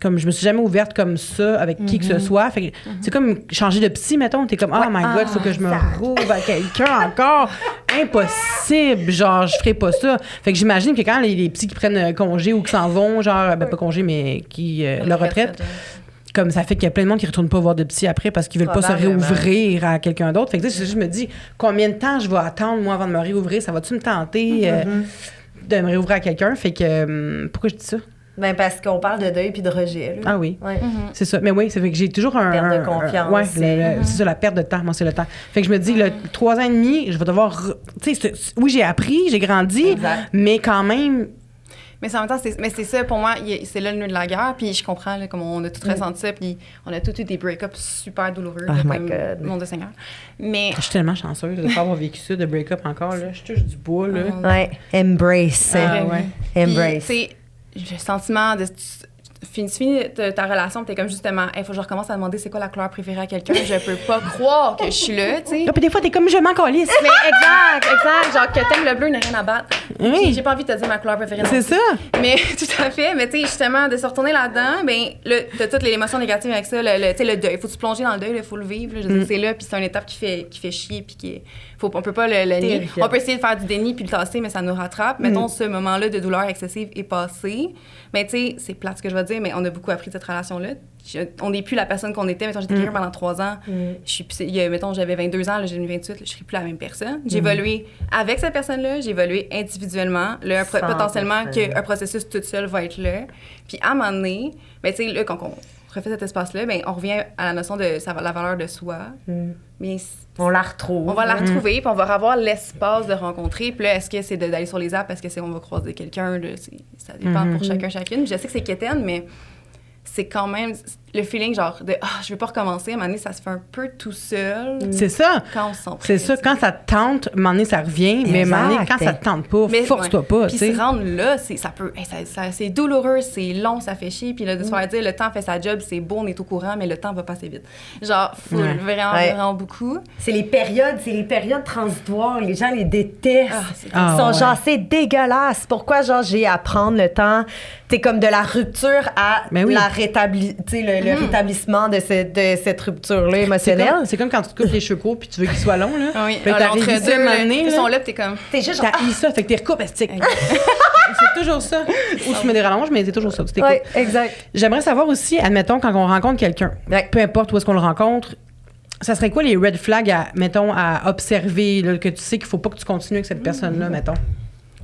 Comme je me suis jamais ouverte comme ça avec qui que ce soit. Fait que c'est comme changer de psy, mettons. T'es comme, oh my God, il faut que je me rouvre à quelqu'un encore. Impossible. Genre, je ferais pas ça. Fait que j'imagine que quand les psys qui prennent congé ou qui s'en vont, genre, ben pas congé, mais qui leur retraite, comme ça fait qu'il y a plein de monde qui ne retourne pas voir de psy après parce qu'ils veulent pas se Probablement. réouvrir à quelqu'un d'autre. Fait que tu sais, je me dis, combien de temps je vais attendre, moi, avant de me réouvrir? Ça va-tu me tenter de me réouvrir à quelqu'un? Fait que, pourquoi je dis ça? Ben, parce qu'on parle de deuil puis de rejet, là. Ah oui. Ouais. C'est ça. Mais oui, ça fait que j'ai toujours un... Perte de un- confiance. ouais, c'est ça, la perte de temps. Moi, c'est le temps. Fait que je me dis, 3 ans et demi, je vais devoir... Tu sais, oui, j'ai appris, j'ai grandi, Exact. mais quand même... Mais en même temps, c'est ça, pour moi, c'est là le nœud de la guerre. Puis je comprends, là, comme on a tout ressenti ça. Puis on a tous eu des break-ups super douloureux. Oh là, my comme God. Mon Dieu Seigneur. Mais... Je suis tellement chanceuse de ne pas avoir vécu ça, de break-up encore. Là. Je touche du bois. Là. Ouais, embrace. Ah, ouais. Embrace. Puis, tu sais, le sentiment de... Tu finis ta relation, t'es comme justement, il faut que je recommence à demander c'est quoi la couleur préférée à quelqu'un. Je peux pas croire que je suis là, tu sais. Puis des fois, t'es comme je m'en calisse. Mais exact. Genre, que t'aimes le bleu, n'a rien à battre. Oui. J'ai pas envie de te dire ma couleur préférée. C'est ça. Mais tout à fait. Mais tu sais, justement, de se retourner là-dedans, ben là, t'as toutes les émotions négatives avec ça. Tu sais, le deuil. Faut se plonger dans le deuil, il faut le vivre. Là. Je veux dire, c'est là, puis c'est une étape qui fait chier, puis on peut pas le nier. Terrifiant. On peut essayer de faire du déni puis le tasser, mais ça nous rattrape. Mettons, ce moment-là de douleur excessive est passé. Mais tu sais, c'est plate ce que je vais dire, mais on a beaucoup appris de cette relation-là. On n'est plus la personne qu'on était. Mettons, j'étais quelqu'un pendant 3 ans. Mettons, j'avais 22 ans, là, j'ai 28, là, je serai plus la même personne. J'ai évolué avec cette personne-là, j'ai évolué individuellement. Là, potentiellement qu'un processus toute seule va être là. Puis à un moment donné, ben, tu sais, là, quand on refait cet espace-là, ben, on revient à la notion de la valeur de soi. Mais on la retrouve. on va la retrouver, puis on va avoir l'espace de rencontrer. Puis là, est-ce que c'est d'aller sur les apps parce que on va croiser quelqu'un? Là, ça dépend pour chacune. Je sais que c'est quétaine, mais c'est quand même le feeling genre de je veux pas recommencer. À un moment donné, ça se fait un peu tout seul. C'est ça. Quand on se sent prêt, C'est ça. Quand ça te tente, à un moment donné, ça revient. Mais à un moment donné, quand ça te tente pas, force-toi pas. Puis tu sais. se rendre là, c'est douloureux, c'est long, ça fait chier. Puis là, de se faire dire le temps fait sa job, c'est beau, on est au courant, mais le temps va passer vite. Genre, faut vraiment beaucoup. C'est les périodes transitoires. Les gens les détestent. Ils sont genre, c'est dégueulasse. Pourquoi, genre, j'ai à prendre le temps? T'es comme de la rupture à le rétablissement de cette rupture-là émotionnelle. C'est comme quand tu te coupes les cheveux courts puis tu veux qu'ils soient longs, là. Oui, Puis t'as l'entre-deux, réussi à m'amener, ils là. sont là, puis t'es comme... T'es juste genre, T'as ça, fait que t'es recoupes, estique. C'est toujours ça. Ou tu mets des rallonges, mais c'est toujours ça. Tu t'écoutes. ouais, exact. J'aimerais savoir aussi, admettons, quand on rencontre quelqu'un, Ouais. peu importe où est-ce qu'on le rencontre, ça serait quoi les red flags à observer, là, que tu sais qu'il faut pas que tu continues avec cette personne-là, mettons?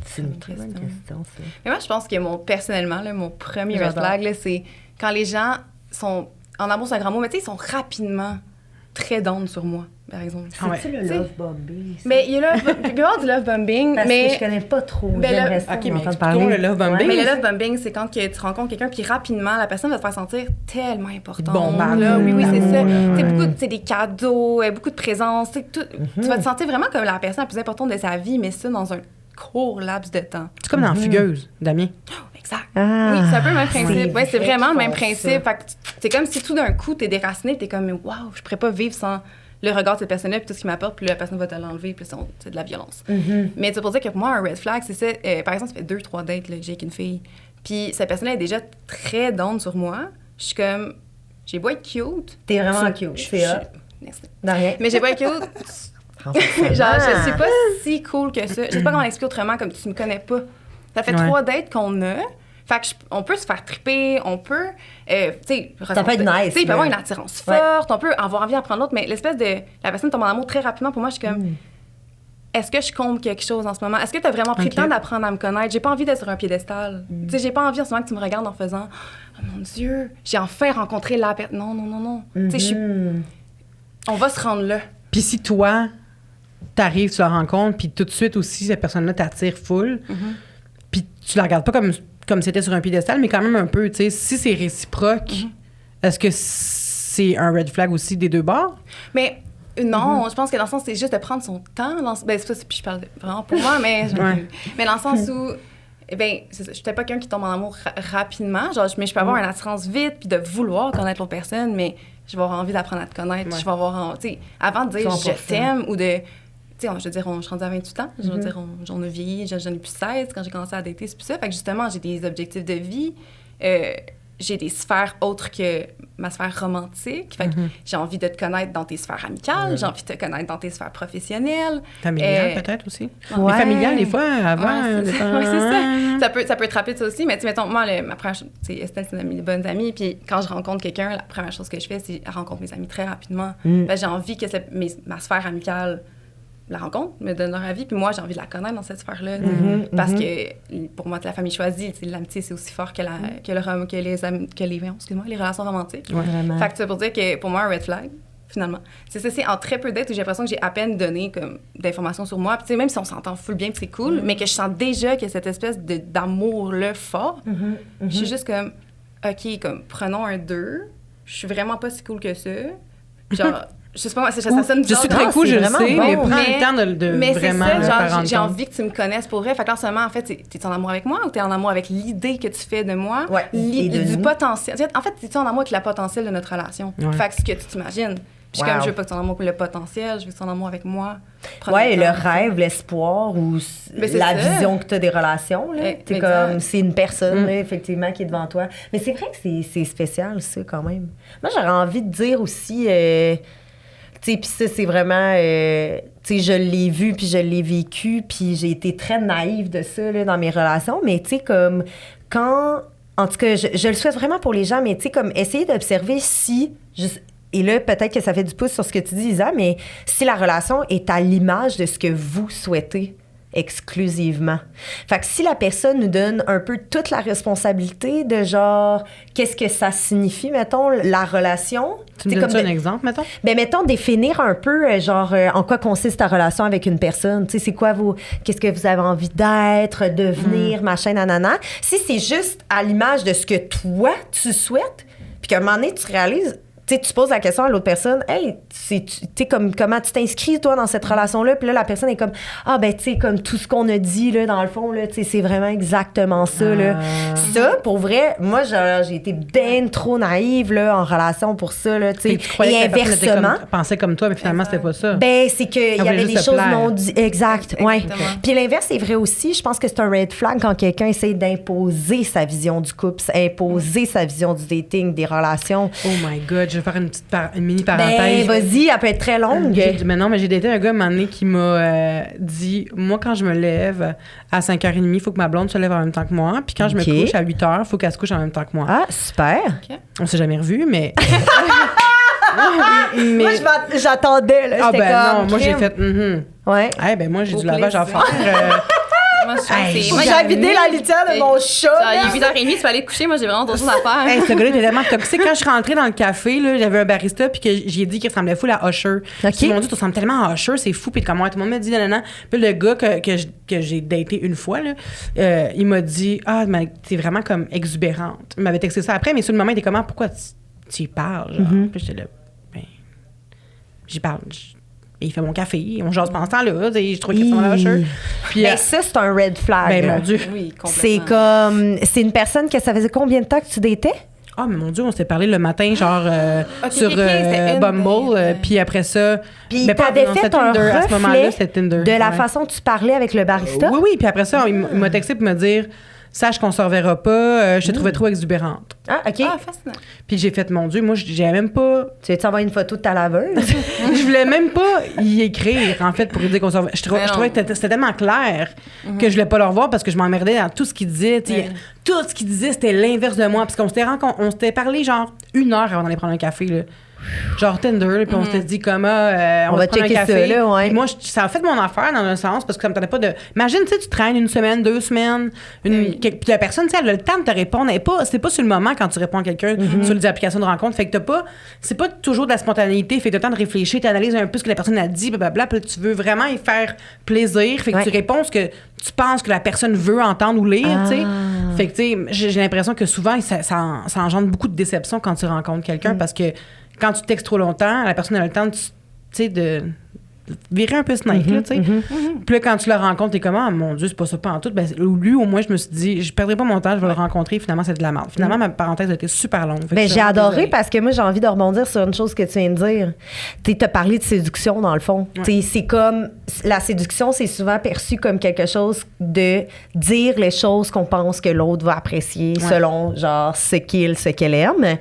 C'est une très bonne question, ça. Mais moi, je pense que personnellement, là, mon premier red J'adore. flag, là, c'est quand les gens sont... En amour, c'est un grand mot, mais tu sais, ils sont rapidement très down sur moi, par exemple. C'est-tu le love bombing? ça? Mais il y a il peut y avoir du love bombing, Parce mais... que je connais pas trop. Ben, J'aimerais ça OK, mais entendre expliquons parler. le love bombing. Mais le love bombing, c'est quand que tu rencontres quelqu'un, puis rapidement, la personne va te faire sentir tellement importante. Bombarde. Là. Oui, c'est ça. Ouais. C'est beaucoup des cadeaux, beaucoup de présence. Tu vas te sentir vraiment comme la personne la plus importante de sa vie, mais ça dans un court laps de temps. C'est comme dans Fugueuse, Damien. Exact. Ah, Oui, c'est un peu le même principe. Ouais, c'est vrai vraiment le qu'ils même font principe. Fait que c'est comme si tout d'un coup, t'es déraciné, t'es comme, waouh, je pourrais pas vivre sans le regard de cette personne-là, puis tout ce qu'il m'apporte, puis la personne va te l'enlever, puis c'est de la violence. Mais c'est pour dire que pour moi, un red flag, c'est ça. Par exemple, ça fait 2-3 dates là, que j'ai avec une fille, puis cette personne-là est déjà très down sur moi. Je suis comme, j'ai beau être cute. T'es vraiment cute. C'est hot. Merci. De rien. Mais j'ai beau être cute. Genre, je suis pas si cool que ça. Je sais pas comment l'expliquer autrement, comme tu me connais pas. Ça fait 3 dates qu'on a. Fait que on peut se faire triper, on peut, tu sais... Ça peut être nice. Tu sais, il peut y là. avoir une attirance forte, on peut avoir envie d'en prendre l'autre, mais l'espèce de... La personne tombe en amour très rapidement. Pour moi, je suis comme... Est-ce que je comble quelque chose en ce moment? Est-ce que tu as vraiment pris le temps d'apprendre à me connaître? J'ai pas envie d'être sur un piédestal. Tu sais, j'ai pas envie en ce moment que tu me regardes en faisant « Oh mon Dieu, j'ai enfin rencontré la personne. » Non. Tu sais, on va se rendre là. Puis si toi, t'arrives, tu la rencontres, puis tout de suite aussi, cette personne-là t'attire full, puis tu la regardes pas comme c'était sur un piédestal, mais quand même un peu, tu sais, si c'est réciproque, est-ce que c'est un red flag aussi des deux bords? Mais non, je pense que dans le sens, c'est juste de prendre son temps. Ben, c'est pas, puis je parle vraiment pour moi, mais dans le sens où, ben, c'est ça, je suis peut-être pas quelqu'un qui tombe en amour rapidement, genre, mais je peux avoir une attirance vite, puis de vouloir connaître l'autre personne, mais je vais avoir envie d'apprendre à te connaître. Je vais avoir, tu sais, avant de dire 100%. je t'aime ou de... Tu sais, je veux dire, je suis rendue à 28 ans. Je veux dire, j'en ai vieilli, j'en ai plus 16 quand j'ai commencé à dater, c'est plus ça. Fait que justement, j'ai des objectifs de vie. J'ai des sphères autres que ma sphère romantique. Fait que j'ai envie de te connaître dans tes sphères amicales, j'ai envie de te connaître dans tes sphères professionnelles. Familial, peut-être aussi. Ouais. Mais familial, des fois, avant... Ouais, c'est ça. Ça peut être rapide, ça aussi. Mais tu sais, mettons, moi, ma première chose, Estelle, c'est une bonne amie. Puis quand je rencontre quelqu'un, la première chose que je fais, c'est je rencontre mes amis très rapidement. J'ai envie que ma sphère amicale la rencontre, me donne leur avis, puis moi, j'ai envie de la connaître dans cette sphère-là. Parce que, pour moi, la famille choisie, l'amitié, c'est aussi fort que les relations romantiques. Ouais, vraiment. Fait que ça pour dire que, pour moi, un red flag, finalement. C'est ça, c'est en très peu de dates où j'ai l'impression que j'ai à peine donné comme d'informations sur moi. Puis, tu sais, même si on s'entend full bien, puis c'est cool, mais que je sens déjà qu'il y a cette espèce d'amour-là fort, je suis juste comme, OK, comme, prenons un 2. Je suis vraiment pas si cool que ça. Genre, je sais pas, ça sonne bizarre. Je suis très cool, je le sais, mais prends le temps de mais vraiment c'est ça, genre, j'ai compte. envie que tu me connaisses pour vrai. Fait que là, en ce moment, en fait, t'es en amour avec moi ou t'es en amour avec l'idée que tu fais de moi? Ouais, Du potentiel. En fait, t'es en amour avec le potentiel de notre relation. Ouais. Fait que ce que tu t'imagines. Puis comme je veux pas que tu sois en amour avec le potentiel, je veux que tu sois en amour avec moi. Ouais, le rêve, l'espoir ou la vision que tu as des relations. Là. T'es comme, c'est une personne, là, effectivement, qui est devant toi. Mais c'est vrai que c'est spécial, ça, quand même. Moi, j'aurais envie de dire aussi, tu sais, puis ça, c'est vraiment, tu sais, je l'ai vu, puis je l'ai vécu, puis j'ai été très naïve de ça, là, dans mes relations. Mais, tu sais, comme, quand, en tout cas, je le souhaite vraiment pour les gens, mais, tu sais, comme, essayer d'observer si... Et là, peut-être que ça fait du pouce sur ce que tu dis, Isa, mais si la relation est à l'image de ce que vous souhaitez exclusivement. Fait que si la personne nous donne un peu toute la responsabilité de genre, qu'est-ce que ça signifie, mettons, la relation. Tu me donnes un exemple, mettons? Ben, mettons, définir un peu, genre, en quoi consiste ta relation avec une personne. Tu sais, c'est quoi qu'est-ce que vous avez envie d'être, devenir, machin, nanana. Si c'est juste à l'image de ce que toi, tu souhaites, puis qu'à un moment donné, tu réalises... Tu sais, tu poses la question à l'autre personne, hey, comment tu t'inscris, toi, dans cette relation-là? Puis là, la personne est comme, ben, tu sais, comme tout ce qu'on a dit, là, dans le fond, là, tu sais, c'est vraiment exactement ça, là. Ça, pour vrai, moi, j'ai été bien trop naïve, là, en relation pour ça, là, tu sais. Et inversement. Pensais comme toi, mais finalement, c'était pas ça. Ben, c'est qu'il y avait des choses non dites. Exact, ouais. Puis l'inverse est vrai aussi. Je pense que c'est un red flag quand quelqu'un essaie d'imposer sa vision du couple, imposer sa vision du dating, des relations. Oh my God, je vais faire une mini parenthèse. Ben, vas-y, elle peut être très longue. Mais non, mais j'ai daté un gars un moment donné qui m'a dit, moi, quand je me lève à 5h30, il faut que ma blonde se lève en même temps que moi. Puis quand je me couche à 8h, il faut qu'elle se couche en même temps que moi. Ah, super. On s'est jamais revus, mais... Moi, j'attendais, là. Ah, ben comme, non, moi, j'ai fait... Ouais. Eh ben moi, j'ai du lavage à faire. Moi, j'ai vidé la litière de mon chat. Genre, il est 8h30, tu peux aller te coucher. Moi, j'ai vraiment d'autres choses à faire. Hey, ce gars-là était tellement toxique. Quand je suis rentrée dans le café, là, j'avais un barista, puis que j'ai dit qu'il ressemblait fou à Usher. Ils m'ont dit, tu ressembles tellement à Usher, c'est fou. Puis comme moi, tout le monde m'a dit, non. Puis le gars que j'ai daté une fois, là, il m'a dit, t'es vraiment comme exubérante. Il m'avait texté ça après, mais sur le moment, il était comment, pourquoi tu y parles? Genre? Puis j'étais là, j'y parle. Et il fait mon café, on jase pendant ce temps-là, je trouve qu'il ressemble à Usher. Puis, mais ça, c'est un red flag. Ben, mon Dieu. Oui, complètement. C'est une personne que ça faisait combien de temps que tu datais? Ah, mais mon Dieu, on s'est parlé le matin, genre, sur Bumble, puis après ça... Puis t'avais fait un reflet à ce moment-là, c'était Tinder. De la façon dont tu parlais avec le barista? Oui, puis après ça, il m'a texté pour me dire... Sache qu'on ne se reverra pas, je te trouvais trop exubérante. Ah, OK. Ah, fascinant. Puis j'ai fait, mon Dieu, moi, j'ai même pas... Tu veux-tu envoyer une photo de ta laveuse? Je voulais même pas y écrire, en fait, pour lui dire qu'on se reverra. Je trouvais que c'était tellement clair que je voulais pas le revoir parce que je m'emmerdais dans tout ce qu'il disait. Tout ce qu'il disait, c'était l'inverse de moi. Parce qu'on s'était parlé, genre, 1 heure avant d'aller prendre un café, là. Genre Tinder, puis on s'était dit comment on va checker un café. Ça, là, ouais. Puis moi, ça a fait mon affaire dans un sens parce que ça me tenait pas de. Imagine, tu sais, tu traînes 1 semaine, 2 semaines, puis la personne, tu sais, elle a le temps de te répondre. C'est pas sur le moment quand tu réponds à quelqu'un sur les applications de rencontre. Fait que c'est pas toujours de la spontanéité. Fait que t'as le temps de réfléchir, t'analyses un peu ce que la personne a dit, blablabla. Puis tu veux vraiment y faire plaisir. Fait que tu réponds ce que tu penses que la personne veut entendre ou lire, tu sais. Fait que, tu sais, j'ai l'impression que souvent, ça engendre beaucoup de déception quand tu rencontres quelqu'un parce que quand tu textes trop longtemps, la personne a le temps de virer un peu snake, là, tu sais. Puis là, quand tu le rencontres, t'es comme, ah, mon Dieu, c'est pas ça, pas en tout. Ben, lui, au moins, je me suis dit, je perdrai pas mon temps, je vais le rencontrer. Finalement, c'est de la merde. Finalement, ma parenthèse a été super longue. Ben, j'ai adoré parce que moi, j'ai envie de rebondir sur une chose que tu viens de dire. Tu as parlé de séduction, dans le fond. Ouais. C'est comme, la séduction, c'est souvent perçu comme quelque chose de dire les choses qu'on pense que l'autre va apprécier selon, genre, ce qu'elle aime.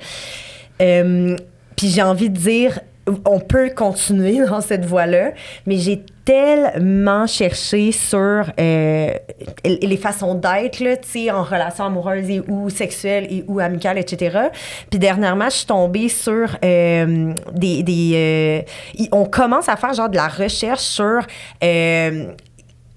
Puis j'ai envie de dire, on peut continuer dans cette voie-là, mais j'ai tellement cherché sur les façons d'être, là, tu sais, en relation amoureuse et ou sexuelle et ou amicale, etc. Puis dernièrement, je suis tombée sur on commence à faire genre de la recherche sur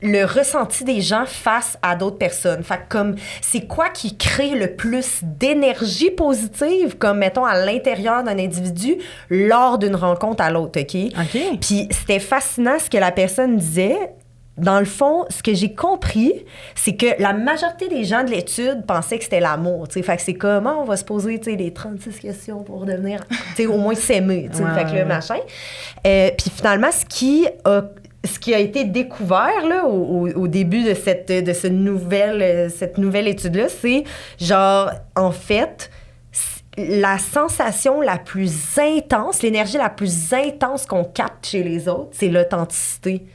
le ressenti des gens face à d'autres personnes. Fait que comme, c'est quoi qui crée le plus d'énergie positive, comme, mettons, à l'intérieur d'un individu lors d'une rencontre à l'autre, OK? OK. Puis c'était fascinant ce que la personne disait. Dans le fond, ce que j'ai compris, c'est que la majorité des gens de l'étude pensaient que c'était l'amour, tu sais. Fait que c'est comme, on va se poser, tu sais, les 36 questions pour devenir, tu sais, au moins s'aimer, tu sais. Fait que là, machin. Puis finalement, ce qui a été découvert là, au début de cette nouvelle étude-là, c'est genre, en fait, la sensation la plus intense, l'énergie la plus intense qu'on capte chez les autres, c'est l'authenticité.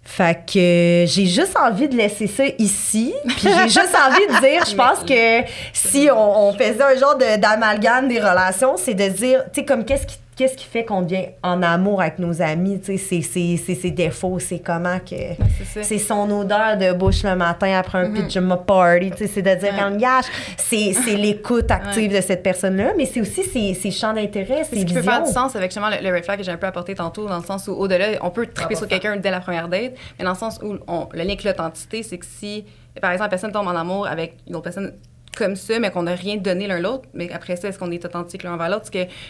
Fait que j'ai juste envie de laisser ça ici, puis j'ai juste envie de dire, je pense que si on faisait un genre d'amalgame des relations, c'est de dire, tu sais, comme qu'est-ce qui fait qu'on devient en amour avec nos amis, tu sais, c'est ses défauts, c'est comment que... c'est son odeur de bouche le matin après un pyjama party, tu sais, c'est de dire, c'est l'écoute active de cette personne-là, mais c'est aussi ses champs d'intérêt, ses visions. Ce qui peut faire du sens avec justement le red flag que j'ai un peu apporté tantôt, dans le sens où, au-delà, on peut triper sur quelqu'un dès la première date, mais dans le sens où le lien avec l'authenticité, c'est que si, par exemple, la personne tombe en amour avec une autre personne comme ça, mais qu'on n'a rien donné l'un l'autre, mais après ça, est-ce qu'on est authentique l'un envers l'autre?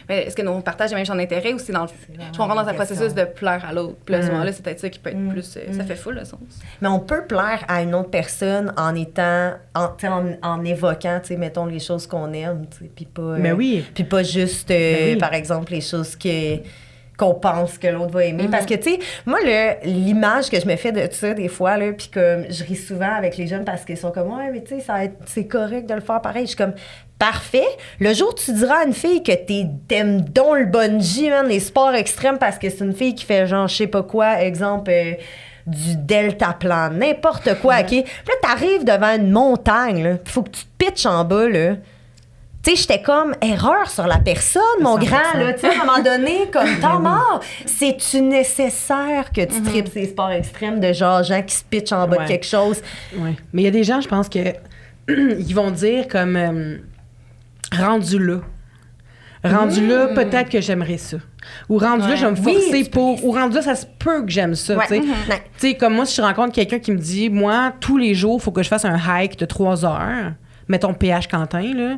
Est-ce que nous partagent les mêmes champs d'intérêt ou c'est dans je comprends dans un processus de plaire à l'autre? Puis là, à ce moment-là, c'est peut-être ça qui peut être plus... Ça fait full le sens. Mais on peut plaire à une autre personne en étant... en évoquant, tu sais, mettons, les choses qu'on aime, tu sais, puis pas... Puis pas juste, par exemple, les choses qu'on pense que l'autre va aimer. Parce que, tu sais, moi, l'image que je me fais de ça, des fois, là, puis comme je ris souvent avec les jeunes parce qu'ils sont comme, ouais, mais tu sais, c'est correct de le faire pareil. Je suis comme, parfait. Le jour où tu diras à une fille que t'aimes donc le bungee, man, les sports extrêmes, parce que c'est une fille qui fait genre, je sais pas quoi, exemple... du deltaplan, n'importe quoi, OK? Puis là, t'arrives devant une montagne, là, il faut que tu te pitches en bas, là. Tu sais, j'étais comme, erreur sur la personne, mon grand, là, tu sais, à un moment donné, comme, temps mort, c'est-tu nécessaire que tu tripes ces sports extrêmes de genre gens qui se pitchent en bas de quelque chose? Oui, mais il y a des gens, je pense que ils vont dire comme, rendu là. Rendu là, peut-être que j'aimerais ça. Ou rendu là, je vais me forcer pour... Ou rendu là, ça se peut que j'aime ça, tu sais. Tu sais, comme moi, si je rencontre quelqu'un qui me dit, moi, tous les jours, il faut que je fasse un hike de 3 heures... Mettons PH Quentin, là.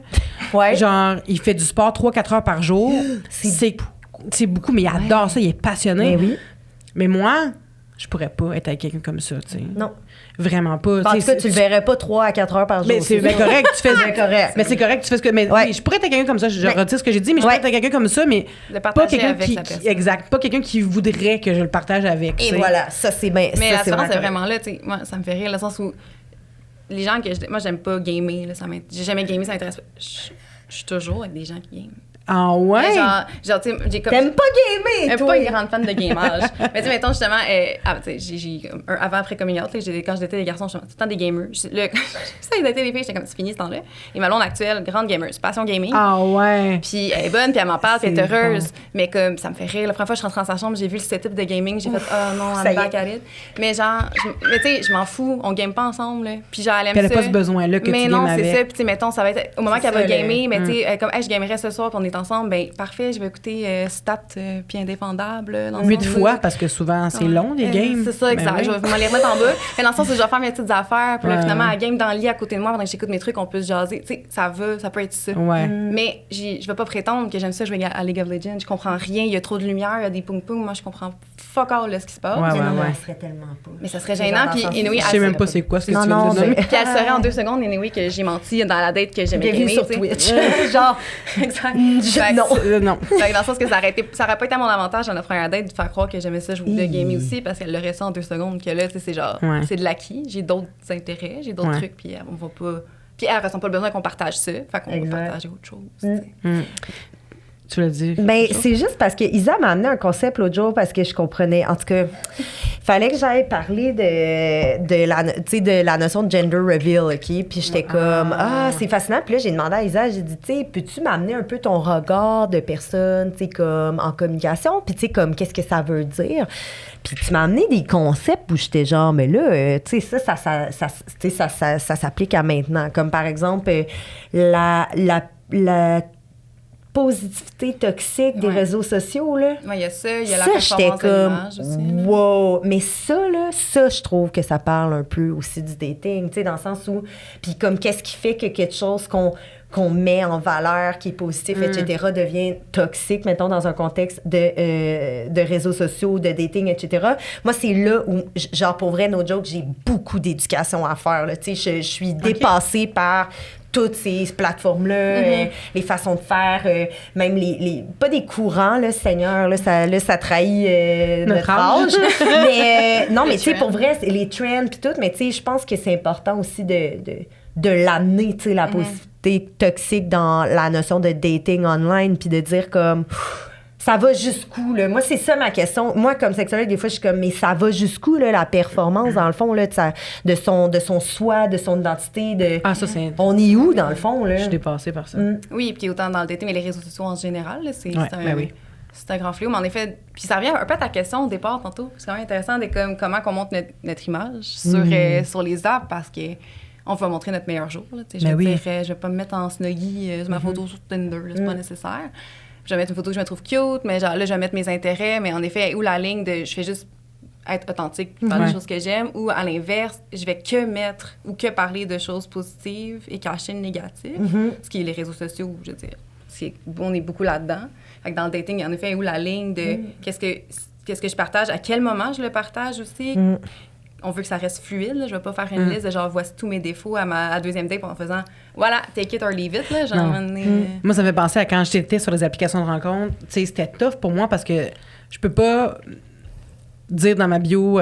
Ouais. Genre, il fait du sport 3-4 heures par jour. C'est beaucoup, mais il adore ça, il est passionné. Mais oui. Mais moi, je pourrais pas être avec quelqu'un comme ça, tu sais. Non. Vraiment pas. En tout cas, tu le verrais pas 3 à 4 heures par jour. Mais c'est correct, tu fais... correct. Mais c'est correct, tu fais ce que... Mais je pourrais être avec quelqu'un comme ça, je retire ce que j'ai dit, mais je pourrais être avec quelqu'un comme ça, mais pas quelqu'un exact, pas quelqu'un qui voudrait que je le partage avec. Et voilà, ça, c'est bien... Mais la différence, c'est vraiment là, tu sais, moi, ça me fait rire, le sens où les gens que moi, j'aime pas gamer, là, j'ai jamais gamé, ça m'intéresse pas. Je suis toujours avec des gens qui game. Ah ouais? Genre tu sais, j'ai comme... T'aimes pas gamer, toi? Pas une grande fan de gamage. Mais tu sais, mettons, justement, tu sais, j'ai un avant-après coming out, quand j'étais des garçons, j'étais tout le temps des gamers. Ça, d'être des filles, j'étais comme, c'est fini ce temps-là. Et ma blonde actuelle, grande gamer, passion gaming. Ah ouais? Puis elle est bonne, puis elle m'en parle, puis elle est heureuse. Bon. Mais comme, ça me fait rire. La première fois que je rentre dans sa chambre, j'ai vu le setup de gaming, j'ai fait, oh non, I'm back at it. Mais genre, mais tu sais, je m'en fous, on game pas ensemble, là. Puis genre, elle aime ça. Elle a pas ce besoin-là que tu games avec. Mais non, c'est ça. Puis tu sais, mettons, ça va être, au moment qu'elle va gamer, mais tu sais, comme, je gamerais ce soir, puis on est ensemble, ben parfait, je vais écouter Stat puis Indéfendable. 8 fois, parce que souvent, c'est long, les games. C'est ça, exact. Je vais m'en les remettre en bas. Mais dans le sens où je vais faire mes petites affaires, puis là, finalement, elle game dans le lit à côté de moi pendant que j'écoute mes trucs, on peut se jaser. Tu sais, ça peut être ça. Ouais. Mais je vais pas prétendre que j'aime ça jouer à League of Legends. Je comprends rien. Il y a trop de lumière, il y a des ping-pong. Moi, je comprends fuck all ce qui se passe. Ça serait tellement pas. Mais ça serait gênant. Puis, anyway, je sais même pas c'est quoi ce que tu viens de dire. Puis elle saurait en 2 secondes, anyway, que j'ai menti dans la date que j'aimais gamer. sur Twitch. Genre, exact. Non. Fait que dans le sens que ça aurait pas été à mon avantage dans la première date de faire croire que j'aimais ça jouer de gamer aussi, parce qu'elle l'aurait ça en 2 secondes, que là, tu sais, c'est genre, c'est de l'acquis. J'ai d'autres intérêts, j'ai d'autres trucs, puis on va pas. Puis elle ressent pas le besoin qu'on partage ça, fait qu'on va partager autre chose. Tu l'as dit. Ben, c'est juste parce que Isa m'a amené un concept l'autre jour parce que je comprenais. En tout cas, fallait que j'aille parler de la notion de gender reveal, OK? Puis j'étais comme, c'est fascinant. Puis là, j'ai demandé à Isa, j'ai dit, tu sais, peux-tu m'amener un peu ton regard de personne, tu sais, comme en communication? Puis tu sais, comme, qu'est-ce que ça veut dire? Puis tu m'as amené des concepts où j'étais genre, mais là, tu sais, ça s'applique à maintenant. Comme par exemple, positivité toxique des réseaux sociaux, là. Ouais, il y a ça, il y a la Ça, performance j'étais de l'image aussi. comme, wow! Mais ça, là, je trouve que ça parle un peu aussi du dating, tu sais, dans le sens où, puis comme, qu'est-ce qui fait que quelque chose qu'on met en valeur, qui est positif, etc., devient toxique, mettons, dans un contexte de réseaux sociaux, de dating, etc. Moi, c'est là où, genre, pour vrai, no joke, j'ai beaucoup d'éducation à faire, là, tu sais, je suis dépassée par toutes ces plateformes-là, les façons de faire, même les pas des courants, là, Seigneur, là, ça trahit notre âge. Mais non, mais tu sais, pour vrai, les trends puis tout, mais tu sais, je pense que c'est important aussi de l'amener, tu sais, la positivité toxique dans la notion de dating online, puis de dire comme... Ça va jusqu'où, là? Moi, c'est ça ma question. Moi, comme sexologue, des fois, je suis comme, mais ça va jusqu'où, là, la performance, dans le fond, là, de son soi, de son identité, Ah, ça, c'est... On est où, dans le fond, là? Je suis dépassée par ça. Oui, puis autant dans le dating, mais les réseaux sociaux en général, là, c'est oui. C'est un grand fléau, mais en effet, puis ça revient un peu à ta question au départ, tantôt. C'est quand même intéressant de comment on montre notre image sur les apps, parce que on va montrer notre meilleur jour, là, je vais dire, je vais pas me mettre en snuggie sur ma photo sur Tinder, là, c'est pas nécessaire. Je vais mettre une photo que je me trouve cute, mais genre là, je vais mettre mes intérêts, mais en effet, où la ligne de je fais juste être authentique, faire des choses que j'aime, ou à l'inverse, je vais que mettre ou que parler de choses positives et cacher le négatif, ce qui est les réseaux sociaux, je veux dire. On est beaucoup là-dedans. Fait que dans le dating, en effet, où la ligne de qu'est-ce que je partage, à quel moment je le partage aussi. On veut que ça reste fluide. Là. Je vais pas faire une liste de genre, voici tous mes défauts à deuxième date en faisant, voilà, take it or leave it. Là, genre, Moi, ça me fait penser à quand j'étais sur les applications de rencontre. Tu sais, c'était tough pour moi parce que je peux pas dire dans ma bio...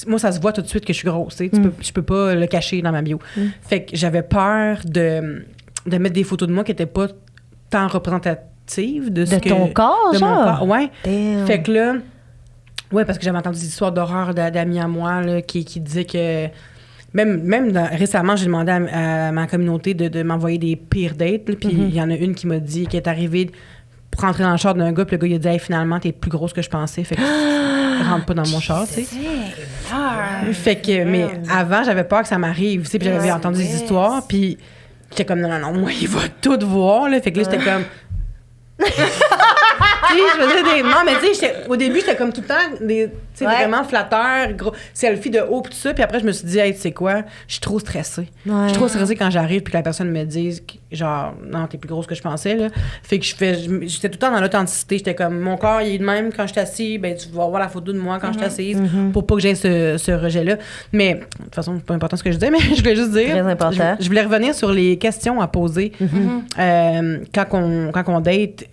moi, ça se voit tout de suite que je suis grosse. Je peux pas le cacher dans ma bio. Fait que j'avais peur de mettre des photos de moi qui étaient pas tant représentatives de ce que... De ton corps, de genre? mon corps, ouais. Damn. Fait que là... Oui, parce que j'avais entendu des histoires d'horreur d'amis à moi là, qui disaient que... Même récemment, j'ai demandé à ma communauté de m'envoyer des pires dates. Puis il y en a une qui m'a dit qu'elle est arrivée pour rentrer dans le char d'un gars. Puis le gars, il a dit hey, finalement, t'es plus grosse que je pensais. Fait que rentre pas dans mon char, tu sais. Fait que... Mais avant, j'avais peur que ça m'arrive. Tu sais, puis j'avais entendu des histoires. Puis j'étais comme, non, moi, il va tout voir. Là. Fait que là, j'étais comme... je faisais des... Non, mais tu sais, au début, j'étais comme tout le temps des, vraiment flatteur, gros selfie de haut, pis tout ça. Puis après, je me suis dit, hey, tu sais quoi, je suis trop stressée. Je suis trop stressée quand j'arrive, puis que la personne me dise, genre, non, t'es plus grosse que je pensais, là. Fait que j'étais tout le temps dans l'authenticité. J'étais comme, mon corps, il est de même quand je suis assise, ben, tu vas voir la photo de moi quand je suis assise, pour pas que j'aie ce rejet-là. Mais, de toute façon, c'est pas important ce que je disais, mais je voulais juste dire. Très important. Je voulais revenir sur les questions à poser quand on date.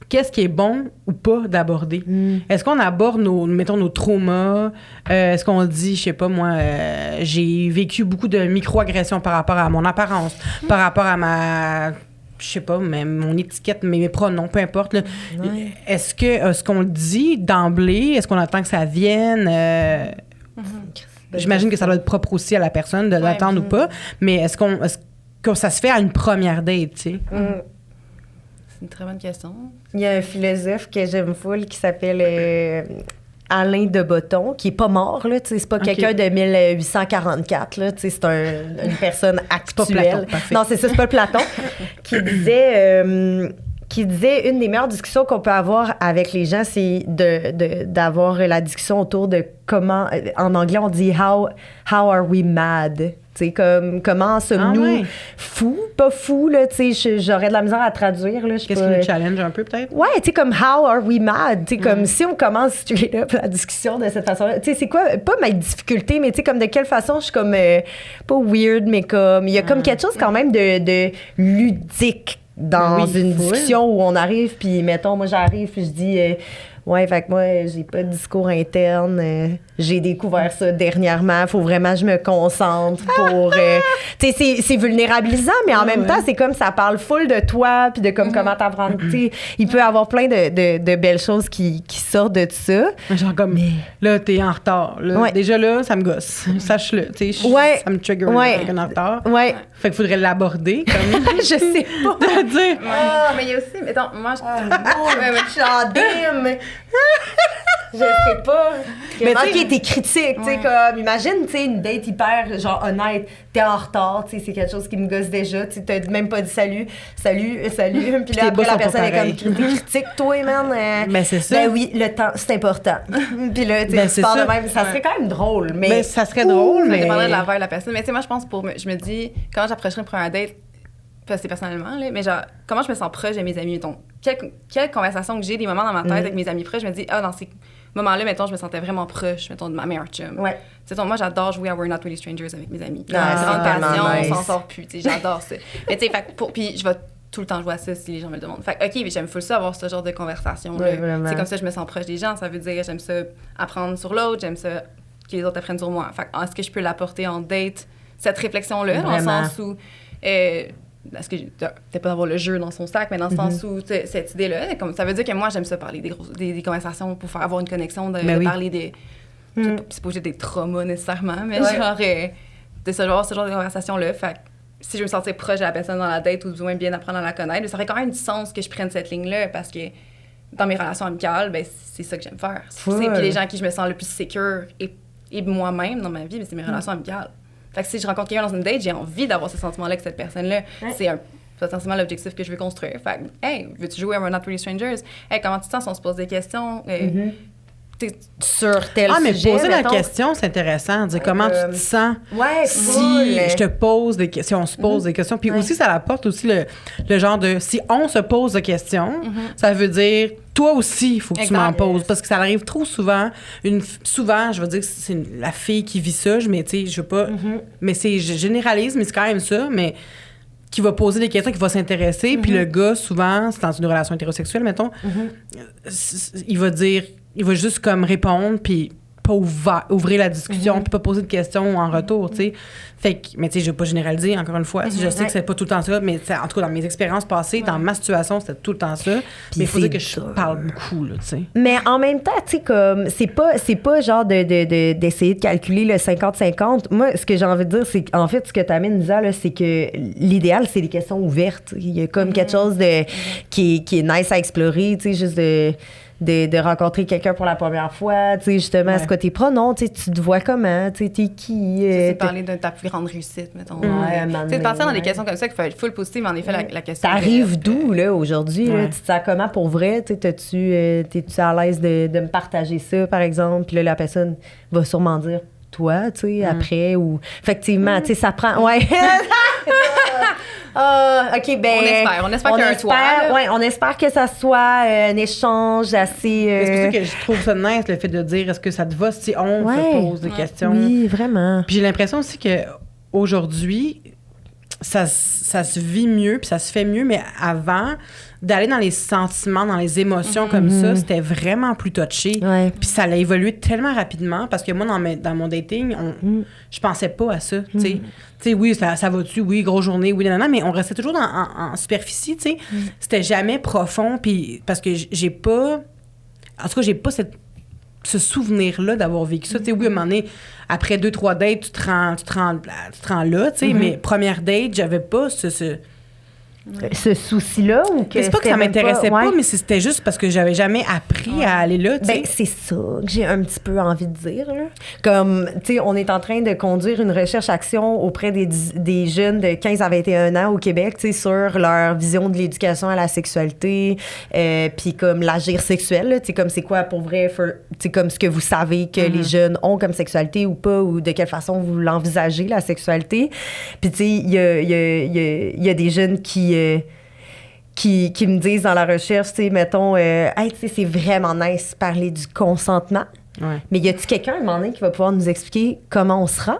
Qu'est-ce qui est bon ou pas d'aborder? Est-ce qu'on aborde nos traumas? Est-ce qu'on dit, je sais pas, moi, j'ai vécu beaucoup de micro-agressions par rapport à mon apparence, par rapport à ma... je sais pas, même mon étiquette, mes pronoms, peu importe. Là. Est-ce qu'on le dit d'emblée? Est-ce qu'on attend que ça vienne? J'imagine que ça doit être propre aussi à la personne de l'attendre ou pas. Mais est-ce que ça se fait à une première date, tu sais? C'est une très bonne question. Il y a un philosophe que j'aime full qui s'appelle Alain de Botton, qui est pas mort, là, c'est pas quelqu'un de 1844, là, c'est une personne actuelle. C'est pas Platon, parfait. Non, c'est ça, c'est pas Platon, qui disait une des meilleures discussions qu'on peut avoir avec les gens, c'est d'avoir la discussion autour de comment, en anglais, on dit how are we mad? T'sais, comment sommes-nous fous? Pas fous, là, tu sais, j'aurais de la misère à traduire, là. Qu'est-ce qui nous challenge un peu, peut-être? Ouais, tu sais, comme how are we mad? Tu sais, comme si on commence straight up la discussion de cette façon-là. Tu sais, c'est quoi, pas ma difficulté, mais tu sais, comme de quelle façon je suis comme, pas weird, mais comme, il y a comme quelque chose quand même de ludique dans une discussion où on arrive, puis mettons, moi j'arrive, puis je dis... ouais, fait que moi, j'ai pas de discours interne. J'ai découvert ça dernièrement. Faut vraiment que je me concentre pour... tu sais, c'est vulnérabilisant, mais en même temps, c'est comme ça parle full de toi, puis de comment t'apprendre. Tu sais, il peut y avoir plein de belles choses qui sortent de ça. Genre comme, là, t'es en retard. Là. Déjà là, ça me gosse. Sache-le. Tu sais, ça me trigger quelqu'un en retard. Fait qu'il faudrait l'aborder. Comme... je sais pas. De dire... Mais il y a aussi... Mettons, moi, Je sais pas. Mais OK, t'es critique, tu sais, comme, imagine, tu sais, une date hyper, genre, honnête, t'es en retard, tu sais, c'est quelque chose qui me gosse déjà, tu sais, t'as même pas dit salut, puis là, après, la personne est comme, t'es critique, toi, man. Ben, c'est ça. Ben oui, le temps, c'est important. Puis là, tu sais, tu parles de même, ça serait quand même drôle, mais... Ben, ça serait drôle, mais... Ça dépendrait de la vibe de la personne. Mais tu sais, moi, je pense je me dis, quand j'approcherai une première date, parce que c'est personnellement, là, mais genre, comment je me sens proche de mes amis, mettons, quelle conversation que j'ai, des moments dans ma tête avec mes amis proches, je me dis, dans ces moments-là, mettons, je me sentais vraiment proche, mettons, de ma meilleure chum. Ouais. Tu sais, moi, j'adore jouer à We're Not Really Strangers avec mes amis. Ah, C'est grande c'est passion, tellement nice. on s'en sort plus, tu sais, j'adore ça. Mais tu sais, puis je vais tout le temps jouer à ça si les gens me le demandent. Fait OK, mais j'aime full ça, avoir ce genre de conversation. Ouais, vraiment. C'est comme ça que je me sens proche des gens. Ça veut dire, j'aime ça apprendre sur l'autre, j'aime ça que les autres apprennent sur moi. Fait est-ce que je peux l'apporter en date, cette réflexion-là, dans le sens où... Est-ce que peut-être pas d'avoir le jeu dans son sac, mais dans le sens où cette idée-là, comme ça veut dire que moi j'aime ça parler des conversations pour faire avoir une connexion, de parler des c'est pas obligé des traumas nécessairement, mais genre de ce genre de conversation-là. Fait que si je veux me sentir proche de la personne dans la date ou du moins bien apprendre à la connaître, ça ferait quand même du sens que je prenne cette ligne-là parce que dans mes relations amicales, ben c'est ça que j'aime faire. Puis les gens à qui je me sens le plus secure et moi-même dans ma vie, ben, c'est mes relations amicales. Fait que si je rencontre quelqu'un dans une date, j'ai envie d'avoir ce sentiment-là avec cette personne-là. Ouais. C'est potentiellement l'objectif que je veux construire. Fait que, hey, veux-tu jouer à We're Not Really Strangers? Hey, comment tu te sens si on se pose des questions? Sur tel sujet, mais poser mettons. la question, c'est intéressant. Dire comment tu te sens si je te pose des questions, si on se pose des questions. Puis aussi, ça apporte aussi le genre de... Si on se pose des questions, ça veut dire... Toi aussi, il faut que tu m'en poses. Parce que ça arrive trop souvent. Souvent, je veux dire que c'est la fille qui vit ça, mais tu sais, je veux pas... Mais je généralise, mais c'est quand même ça, mais qui va poser des questions, qui va s'intéresser. Puis le gars, souvent, c'est dans une relation hétérosexuelle, mettons, il va dire... Il va juste comme répondre, puis pas ouvrir la discussion, puis pas poser de questions en retour, tu sais. Fait que, mais tu sais, je vais pas généraliser, encore une fois. Je sais que c'est pas tout le temps ça, mais en tout cas, dans mes expériences passées, dans ma situation, c'était tout le temps ça. Mais il faut dire que je parle beaucoup, là, tu sais. Mais en même temps, tu sais, comme, c'est pas genre d'essayer de calculer le 50-50. Moi, ce que j'ai envie de dire, c'est qu'en fait, ce que t'amènes, Lisa, là, c'est que l'idéal, c'est des questions ouvertes. Il y a comme quelque chose qui est nice à explorer, tu sais, juste de rencontrer quelqu'un pour la première fois, tu sais, justement, est-ce que t'es pronom, tu sais, tu te vois comment, tu sais, t'es qui? C'est parler de ta plus grande réussite, mettons. Tu sais, penser dans des questions comme ça, qu'il faut être full positive, mais en effet, la question... T'arrives d'où, là, aujourd'hui, là? Tu te sens comment pour vrai? Tu sais, t'es-tu à l'aise de me partager ça, par exemple? Puis là, la personne va sûrement dire, toi, tu sais, après, ou... Effectivement, tu sais, ça prend... Ouais. OK, ben... On espère qu'il y a un toit. Ouais, on espère que ça soit un échange assez... C'est pour ça que je trouve ça nice, le fait de dire, est-ce que ça te va si on se pose des questions? Oui, vraiment. Puis j'ai l'impression aussi qu'aujourd'hui, ça se vit mieux, puis ça se fait mieux, mais avant, d'aller dans les sentiments, dans les émotions comme ça, c'était vraiment plus touché. Ouais. Puis ça a évolué tellement rapidement, parce que moi, dans mon dating, je pensais pas à ça, tu sais. Tu sais, oui, ça va-tu? Oui, grosse journée, oui, nanana, mais on restait toujours en superficie, tu sais. C'était jamais profond, puis parce que j'ai pas... En tout cas, j'ai pas ce souvenir-là d'avoir vécu ça. Tu sais, oui, à un moment donné, après 2-3 dates, tu te rends là, tu sais, mais première date, j'avais pas ce souci-là ou que c'est pas que ça m'intéressait pas, mais c'était juste parce que j'avais jamais appris à aller là, tu sais. Ben, c'est ça que j'ai un petit peu envie de dire, là. Comme, tu sais, on est en train de conduire une recherche-action auprès des jeunes de 15 à 21 ans au Québec, tu sais, sur leur vision de l'éducation à la sexualité, puis comme l'agir sexuel, là, tu sais, comme c'est quoi pour vrai, tu sais, comme ce que vous savez que les jeunes ont comme sexualité ou pas, ou de quelle façon vous l'envisagez, la sexualité. Puis, tu sais, il y a des jeunes qui me disent dans la recherche, tu sais, mettons, hey, tu sais, c'est vraiment nice parler du consentement. Ouais. Mais y a-tu quelqu'un, à un moment donné, qui va pouvoir nous expliquer comment on se rend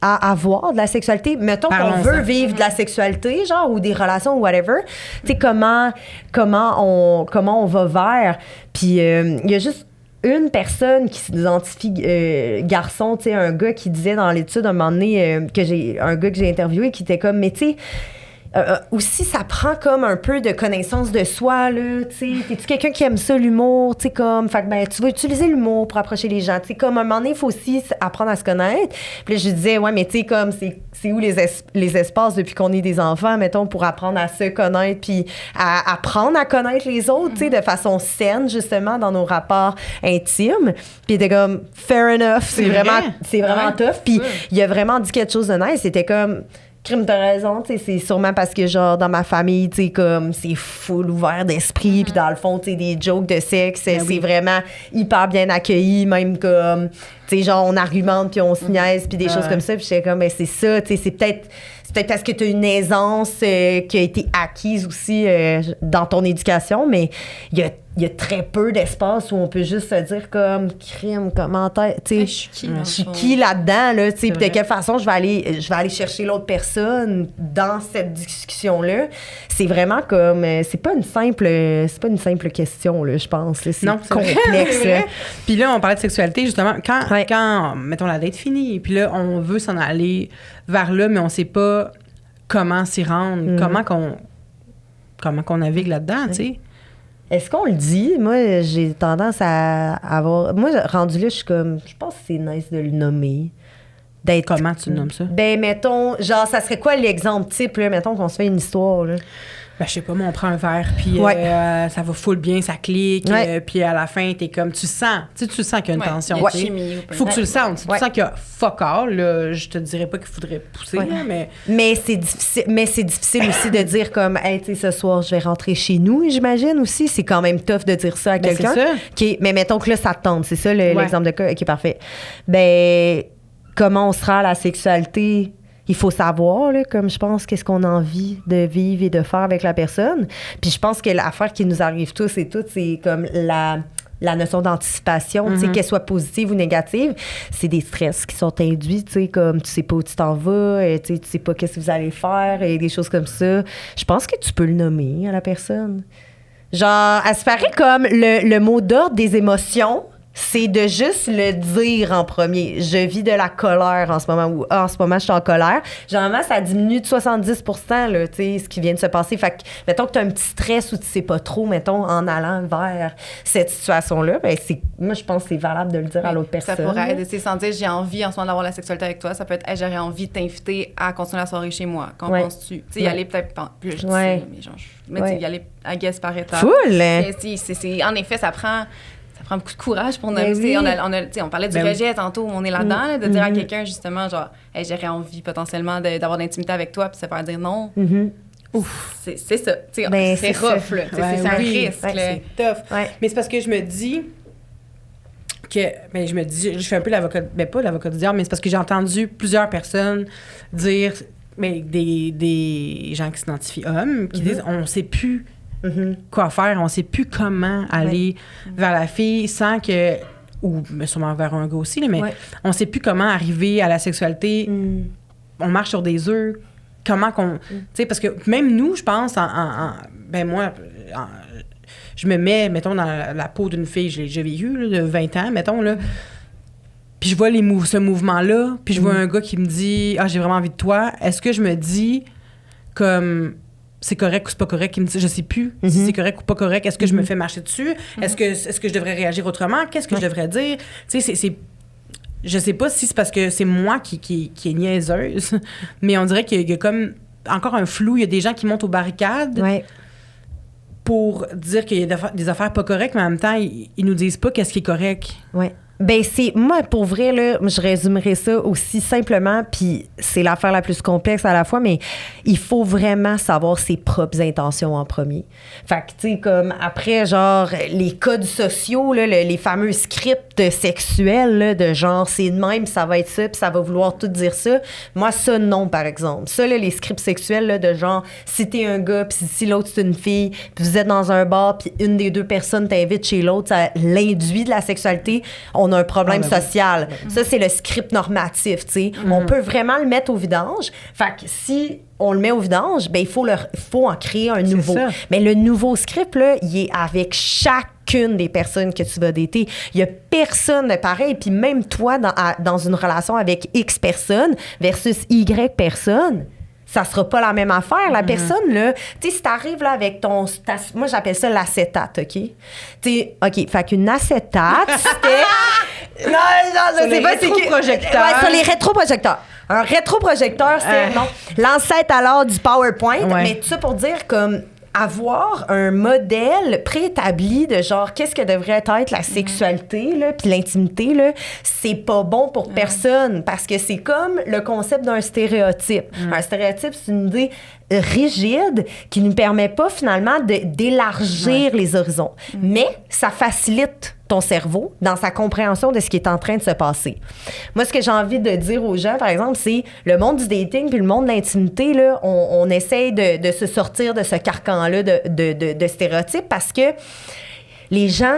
à avoir de la sexualité? Mettons qu'on veut vivre de la sexualité, genre, ou des relations, ou whatever. Tu sais, comment on va vers. Puis, il y a juste une personne qui s'identifie garçon, tu sais, un gars qui disait dans l'étude, à un moment donné, un gars que j'ai interviewé, qui était comme, mais tu sais, aussi, ça prend comme un peu de connaissance de soi, là, tu sais. T'es-tu quelqu'un qui aime ça, l'humour, tu sais, comme... Fait que, ben, tu vas utiliser l'humour pour approcher les gens, tu sais, comme, à un moment donné, il faut aussi apprendre à se connaître. Puis là, je disais, ouais, mais tu sais, comme, c'est où les espaces depuis qu'on est des enfants, mettons, pour apprendre à se connaître, puis à apprendre à connaître les autres, tu sais, de façon saine, justement, dans nos rapports intimes. Puis t'es comme, fair enough, c'est vraiment tough. Puis il a vraiment dit quelque chose de nice, c'était comme... Crime, t'as raison, tu sais, c'est sûrement parce que, genre, dans ma famille, tu sais, comme, c'est full ouvert d'esprit, puis dans le fond, tu sais, des jokes de sexe, c'est vraiment hyper bien accueilli, même comme, tu sais, genre, on argumente, puis on se niaise, puis des choses comme ça, puis j'étais comme, ben, c'est ça, tu sais, c'est peut-être parce que tu as une aisance qui a été acquise aussi dans ton éducation, mais il y a très peu d'espace où on peut juste se dire comme crime, commentaire, tu sais, je suis qui là-dedans, là, tu sais, de quelle façon je vais aller chercher l'autre personne dans cette discussion-là. C'est vraiment comme, c'est pas une simple question, là, je pense, là, c'est complexe. Là. Puis là, on parlait de sexualité, justement, quand mettons, la date finie, puis là, on veut s'en aller vers là, mais on sait pas comment s'y rendre, comment qu'on navigue là-dedans, tu sais. Est-ce qu'on le dit? Moi, j'ai tendance à avoir... Moi, rendu là, je suis comme... Je pense que c'est nice de le nommer. Comment tu le nommes ça? Ben, mettons... Genre, ça serait quoi l'exemple type, là? Mettons qu'on se fait une histoire, là. Ben, je sais pas, moi, on prend un verre, puis ça va full bien, ça clique, puis à la fin, t'es comme... Tu sens qu'il y a une tension. Il faut que tu le sentes. Si tu sens qu'il y a fuck all, là, je te dirais pas qu'il faudrait pousser, là, mais... Mais c'est difficile aussi de dire comme, hey, tu sais, ce soir, je vais rentrer chez nous, j'imagine aussi. C'est quand même tough de dire ça à quelqu'un. C'est ça. Mais mettons que là, ça te tente. C'est ça l'exemple de cas. OK, parfait. Ben, comment on sera à la sexualité... Il faut savoir, là, comme je pense, qu'est-ce qu'on a envie de vivre et de faire avec la personne. Puis je pense que l'affaire qui nous arrive tous et toutes, c'est comme la notion d'anticipation, tu sais, qu'elle soit positive ou négative. C'est des stress qui sont induits, tu sais, comme tu sais pas où tu t'en vas, tu sais pas qu'est-ce que vous allez faire, et des choses comme ça. Je pense que tu peux le nommer à la personne. Genre, elle se paraît comme le mot d'ordre des émotions. C'est de juste le dire en premier. Je vis de la colère en ce moment, ou en ce moment, je suis en colère. Généralement, ça diminue de 70%, là, tu sais, ce qui vient de se passer. Fait que, mettons que tu as un petit stress ou tu sais pas trop, mettons, en allant vers cette situation-là, ben moi, je pense que c'est valable de le dire à l'autre personne. Ça pourrait être, c'est sans dire, j'ai envie en ce moment d'avoir la sexualité avec toi. Ça peut être, hey, j'aurais envie de t'inviter à continuer la soirée chez moi. Qu'en penses-tu? Tu sais, y aller peut-être, plus je dis ça, mais genre, tu sais, y aller à guess par étapes. Full! En effet, ça prend beaucoup de courage pour nommer. On parlait du rejet tantôt, on est là-dedans, là, de dire à quelqu'un, justement, genre, hey, j'aurais envie potentiellement d'avoir d'intimité avec toi, puis se faire dire non. Ouf, c'est ça. C'est rough, là. C'est un risque. C'est tough. Mais c'est parce que je me dis que, je fais un peu l'avocat, pas l'avocat du diable, mais c'est parce que j'ai entendu plusieurs personnes dire, des gens qui s'identifient hommes, qui disent, on sait plus quoi faire, on sait plus comment aller vers la fille sans que, ou sûrement vers un gars aussi, là, mais on sait plus comment arriver à la sexualité. On marche sur des œufs. Comment qu'on... Tu sais, parce que même nous, je pense, je me mets, mettons, dans la peau d'une fille, j'ai vécu, là, de 20 ans, mettons, là, puis je vois ce mouvement-là, puis je vois un gars qui me dit « Ah, j'ai vraiment envie de toi », est-ce que je me dis comme... c'est correct ou c'est pas correct, je sais plus si c'est correct ou pas correct, est-ce que je me fais marcher dessus, est-ce que je devrais réagir autrement, qu'est-ce que je devrais dire, tu sais, je sais pas si c'est parce que c'est moi qui est niaiseuse, mais on dirait qu'il y a comme encore un flou, il y a des gens qui montent aux barricades pour dire qu'il y a des affaires pas correctes, mais en même temps, ils nous disent pas qu'est-ce qui est correct. Ben moi, pour vrai, là, je résumerais ça aussi simplement, puis c'est l'affaire la plus complexe à la fois, mais il faut vraiment savoir ses propres intentions en premier. Fait que, tu sais, comme après, genre, les codes sociaux, là, les fameux scripts sexuels, là, de genre, c'est de même, ça va être ça, puis ça va vouloir tout dire ça. Moi, ça, non, par exemple. Ça, là, les scripts sexuels, là, de genre, si t'es un gars, puis si l'autre, c'est une fille, puis vous êtes dans un bar, puis une des deux personnes t'invite chez l'autre, ça l'induit de la sexualité, on a un problème social. Ça, c'est le script normatif, tu sais. On peut vraiment le mettre au vidange. Fait que si on le met au vidange, ben il faut en créer un nouveau. Mais le nouveau script, là, il est avec chacune des personnes que tu vas dater. Il y a personne de pareil. Puis même toi, dans une relation avec X personnes versus Y personnes, ça sera pas la même affaire. La personne, là, tu sais, si t'arrives là avec moi, j'appelle ça l'acétate, OK? Tu sais, OK, fait qu'une acétate, c'était... non, je sais pas, c'est rétroprojecteurs. Ouais, sur les rétroprojecteurs. Un rétroprojecteur, c'est, non, l'ancêtre alors du PowerPoint, mais tout ça pour dire comme... avoir un modèle préétabli de genre qu'est-ce que devrait être la sexualité là puis l'intimité là, c'est pas bon pour personne parce que c'est comme le concept d'un stéréotype. Un stéréotype, c'est une idée rigide qui ne nous permet pas finalement d'élargir les horizons. Mais ça facilite ton cerveau dans sa compréhension de ce qui est en train de se passer. Moi, ce que j'ai envie de dire aux gens, par exemple, c'est le monde du dating puis le monde de l'intimité, là, on essaye de se sortir de ce carcan-là de stéréotypes parce que les gens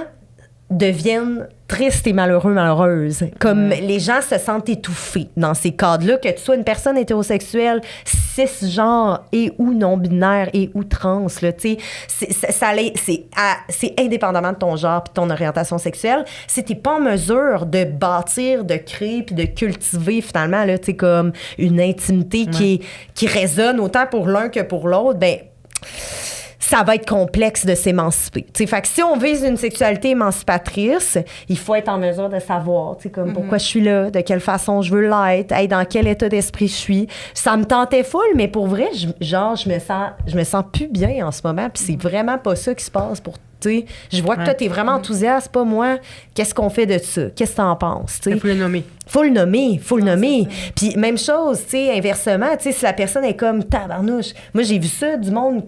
deviennent tristes et malheureuses. Comme les gens se sentent étouffés dans ces cadres-là, que tu sois une personne hétérosexuelle, cisgenre et ou non-binaire et ou trans, là, tu sais, c'est indépendamment de ton genre puis de ton orientation sexuelle. Si t'es pas en mesure de bâtir, de créer puis de cultiver finalement, là, tu sais, comme une intimité qui résonne autant pour l'un que pour l'autre, ben ça va être complexe de s'émanciper. T'sais, fait que si on vise une sexualité émancipatrice, il faut être en mesure de savoir comme pourquoi je suis là, de quelle façon je veux l'être, dans quel état d'esprit je suis. Ça me tentait full, mais pour vrai, je me sens plus bien en ce moment, puis c'est vraiment pas ça qui se passe pour t'sais. Je vois que toi, t'es vraiment enthousiaste, pas moi. Qu'est-ce qu'on fait de ça? Qu'est-ce que t'en penses? Il faut le nommer. Faut le nommer. Puis même chose, tu sais, inversement, tu sais, si la personne est comme tabarnouche. Moi, j'ai vu ça du monde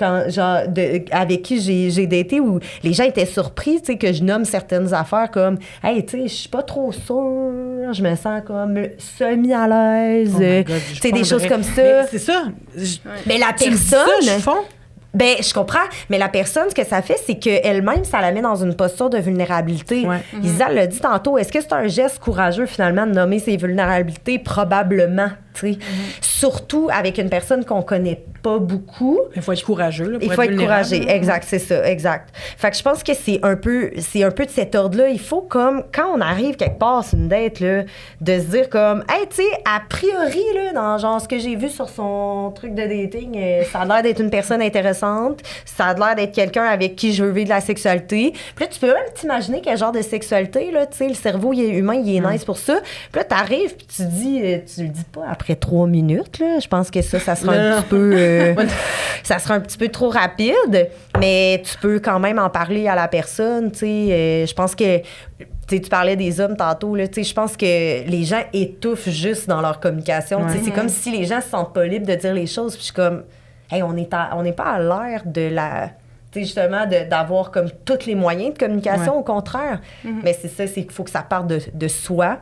avec qui j'ai daté où les gens étaient surpris, tu sais, que je nomme certaines affaires comme « Hey, tu sais, je suis pas trop sûre, je me sens comme semi à l'aise. Tu sais, des choses comme ça. Mais c'est ça. Mais la tu personne... me dis ça, je fonds. Ben, je comprends, mais la personne, ce que ça fait, c'est qu'elle-même, ça la met dans une posture de vulnérabilité. Isa l'a dit tantôt, est-ce que c'est un geste courageux, finalement, de nommer ses vulnérabilités? Probablement, tu sais. Surtout avec une personne qu'on connaît pas beaucoup. Il faut être courageux, là, pour il faut être courageux, vulnérable. exact, c'est ça, exact. Fait que je pense que c'est un peu de cet ordre-là. Il faut comme, quand on arrive quelque part sur une date, là, de se dire comme, hey, tu sais, a priori, là, dans genre ce que j'ai vu sur son truc de dating, ça a l'air d'être une personne intéressante, ça a l'air d'être quelqu'un avec qui je veux vivre de la sexualité. Puis là, tu peux même t'imaginer quel genre de sexualité, là, tu sais, le cerveau humain, il est nice pour ça. Puis là, t'arrives, puis tu le dis pas après 3 minutes, là. Je pense que ça sera un petit peu... ça sera un petit peu trop rapide, mais tu peux quand même en parler à la personne, tu sais. Je pense que... tu parlais des hommes tantôt, là, je pense que les gens étouffent juste dans leur communication. C'est comme si les gens se sentent pas libres de dire les choses. Puis je suis comme, hey, on n'est pas à l'ère de la... justement, d'avoir comme tous les moyens de communication, au contraire. Mais c'est ça, c'est qu'il faut que ça parte de soi,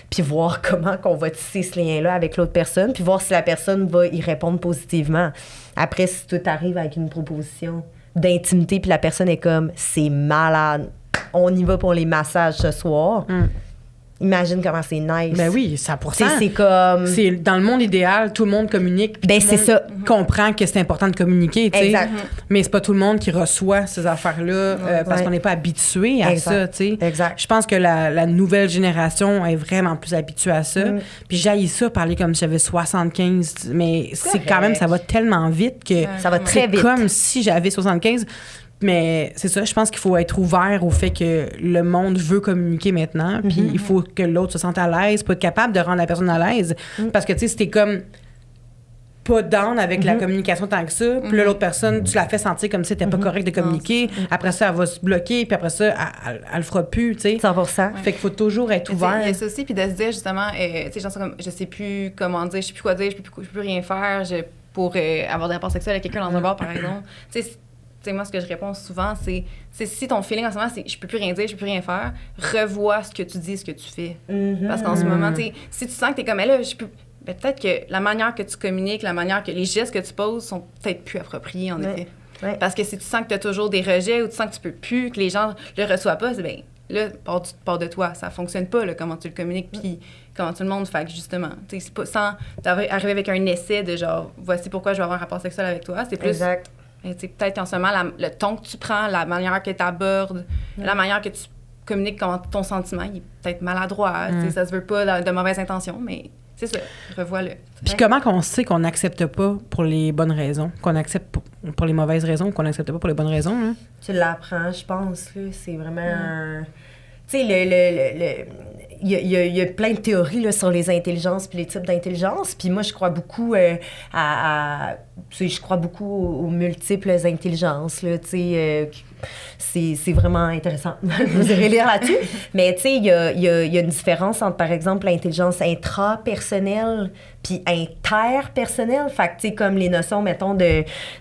puis voir comment qu'on va tisser ce lien-là avec l'autre personne, puis voir si la personne va y répondre positivement. Après, si tout arrive avec une proposition d'intimité, puis la personne est comme, c'est malade, on y va pour les massages ce soir. Imagine comment c'est nice. Ben oui, 100%. C'est comme... C'est dans le monde idéal, tout le monde communique. Ben tout le c'est monde ça. comprend que c'est important de communiquer, tu sais. Exact. Mais c'est pas tout le monde qui reçoit ces affaires-là parce qu'on n'est pas habitué à ça, tu sais. Exact. Je pense que la nouvelle génération est vraiment plus habituée à ça. Puis j'haïs ça, parler comme si j'avais 75, mais c'est quand même, ça va tellement vite que... Ça va très vite. C'est comme si j'avais 75. Mais c'est ça, je pense qu'il faut être ouvert au fait que le monde veut communiquer maintenant, puis il faut que l'autre se sente à l'aise, pour être capable de rendre la personne à l'aise. Parce que, tu sais, si t'es comme pas down avec la communication tant que ça, puis là, l'autre personne, tu la fais sentir comme si c'était pas correct de communiquer, après ça, elle va se bloquer, puis après ça, elle le fera plus, tu sais. 100%. Fait qu'il faut toujours être ouvert. Il y a ça aussi, puis de se dire, justement, tu sais, genre, comme, je sais plus comment dire, je sais plus quoi dire, je peux plus rien faire pour avoir des rapports sexuels avec quelqu'un dans un bar, par exemple. Tu sais, moi, ce que je réponds souvent, c'est si ton feeling en ce moment, c'est je peux plus rien dire, je peux plus rien faire, revois ce que tu dis, ce que tu fais. Parce qu'en ce moment, tu sais, si tu sens que t'es comme, là, peut-être que la manière que tu communiques, la manière que les gestes que tu poses sont peut-être plus appropriés, en effet. Ouais. Parce que si tu sens que tu as toujours des rejets ou tu sens que tu peux plus, que les gens le reçoivent pas, c'est bien, là, part de toi. Ça fonctionne pas, là, comment tu le communiques, puis comment tout le monde fait, justement. Tu sais, c'est pas sans arriver avec un essai de genre, voici pourquoi je vais avoir un rapport sexuel avec toi. C'est plus. Exact. Peut-être en ce moment, le ton que tu prends, la manière que tu abordes, la manière que tu communiques ton sentiment, il est peut-être maladroit. Ça se veut pas de mauvaises intentions, mais c'est ça, revois-le. Puis comment qu'on sait qu'on n'accepte pas pour les bonnes raisons, qu'on accepte pour les mauvaises raisons, qu'on n'accepte pas pour les bonnes raisons, là? Tu l'apprends, je pense, là. C'est vraiment un... Tu sais, il y a plein de théories là, sur les intelligences puis les types d'intelligence. Puis moi, je crois beaucoup tu sais, je crois beaucoup aux multiples intelligences, là, tu sais. C'est vraiment intéressant. Vous irez lire là-dessus. Mais tu sais, il y a une différence entre, par exemple, l'intelligence intrapersonnelle puis interpersonnelle. Fait que, tu sais, comme les notions, mettons,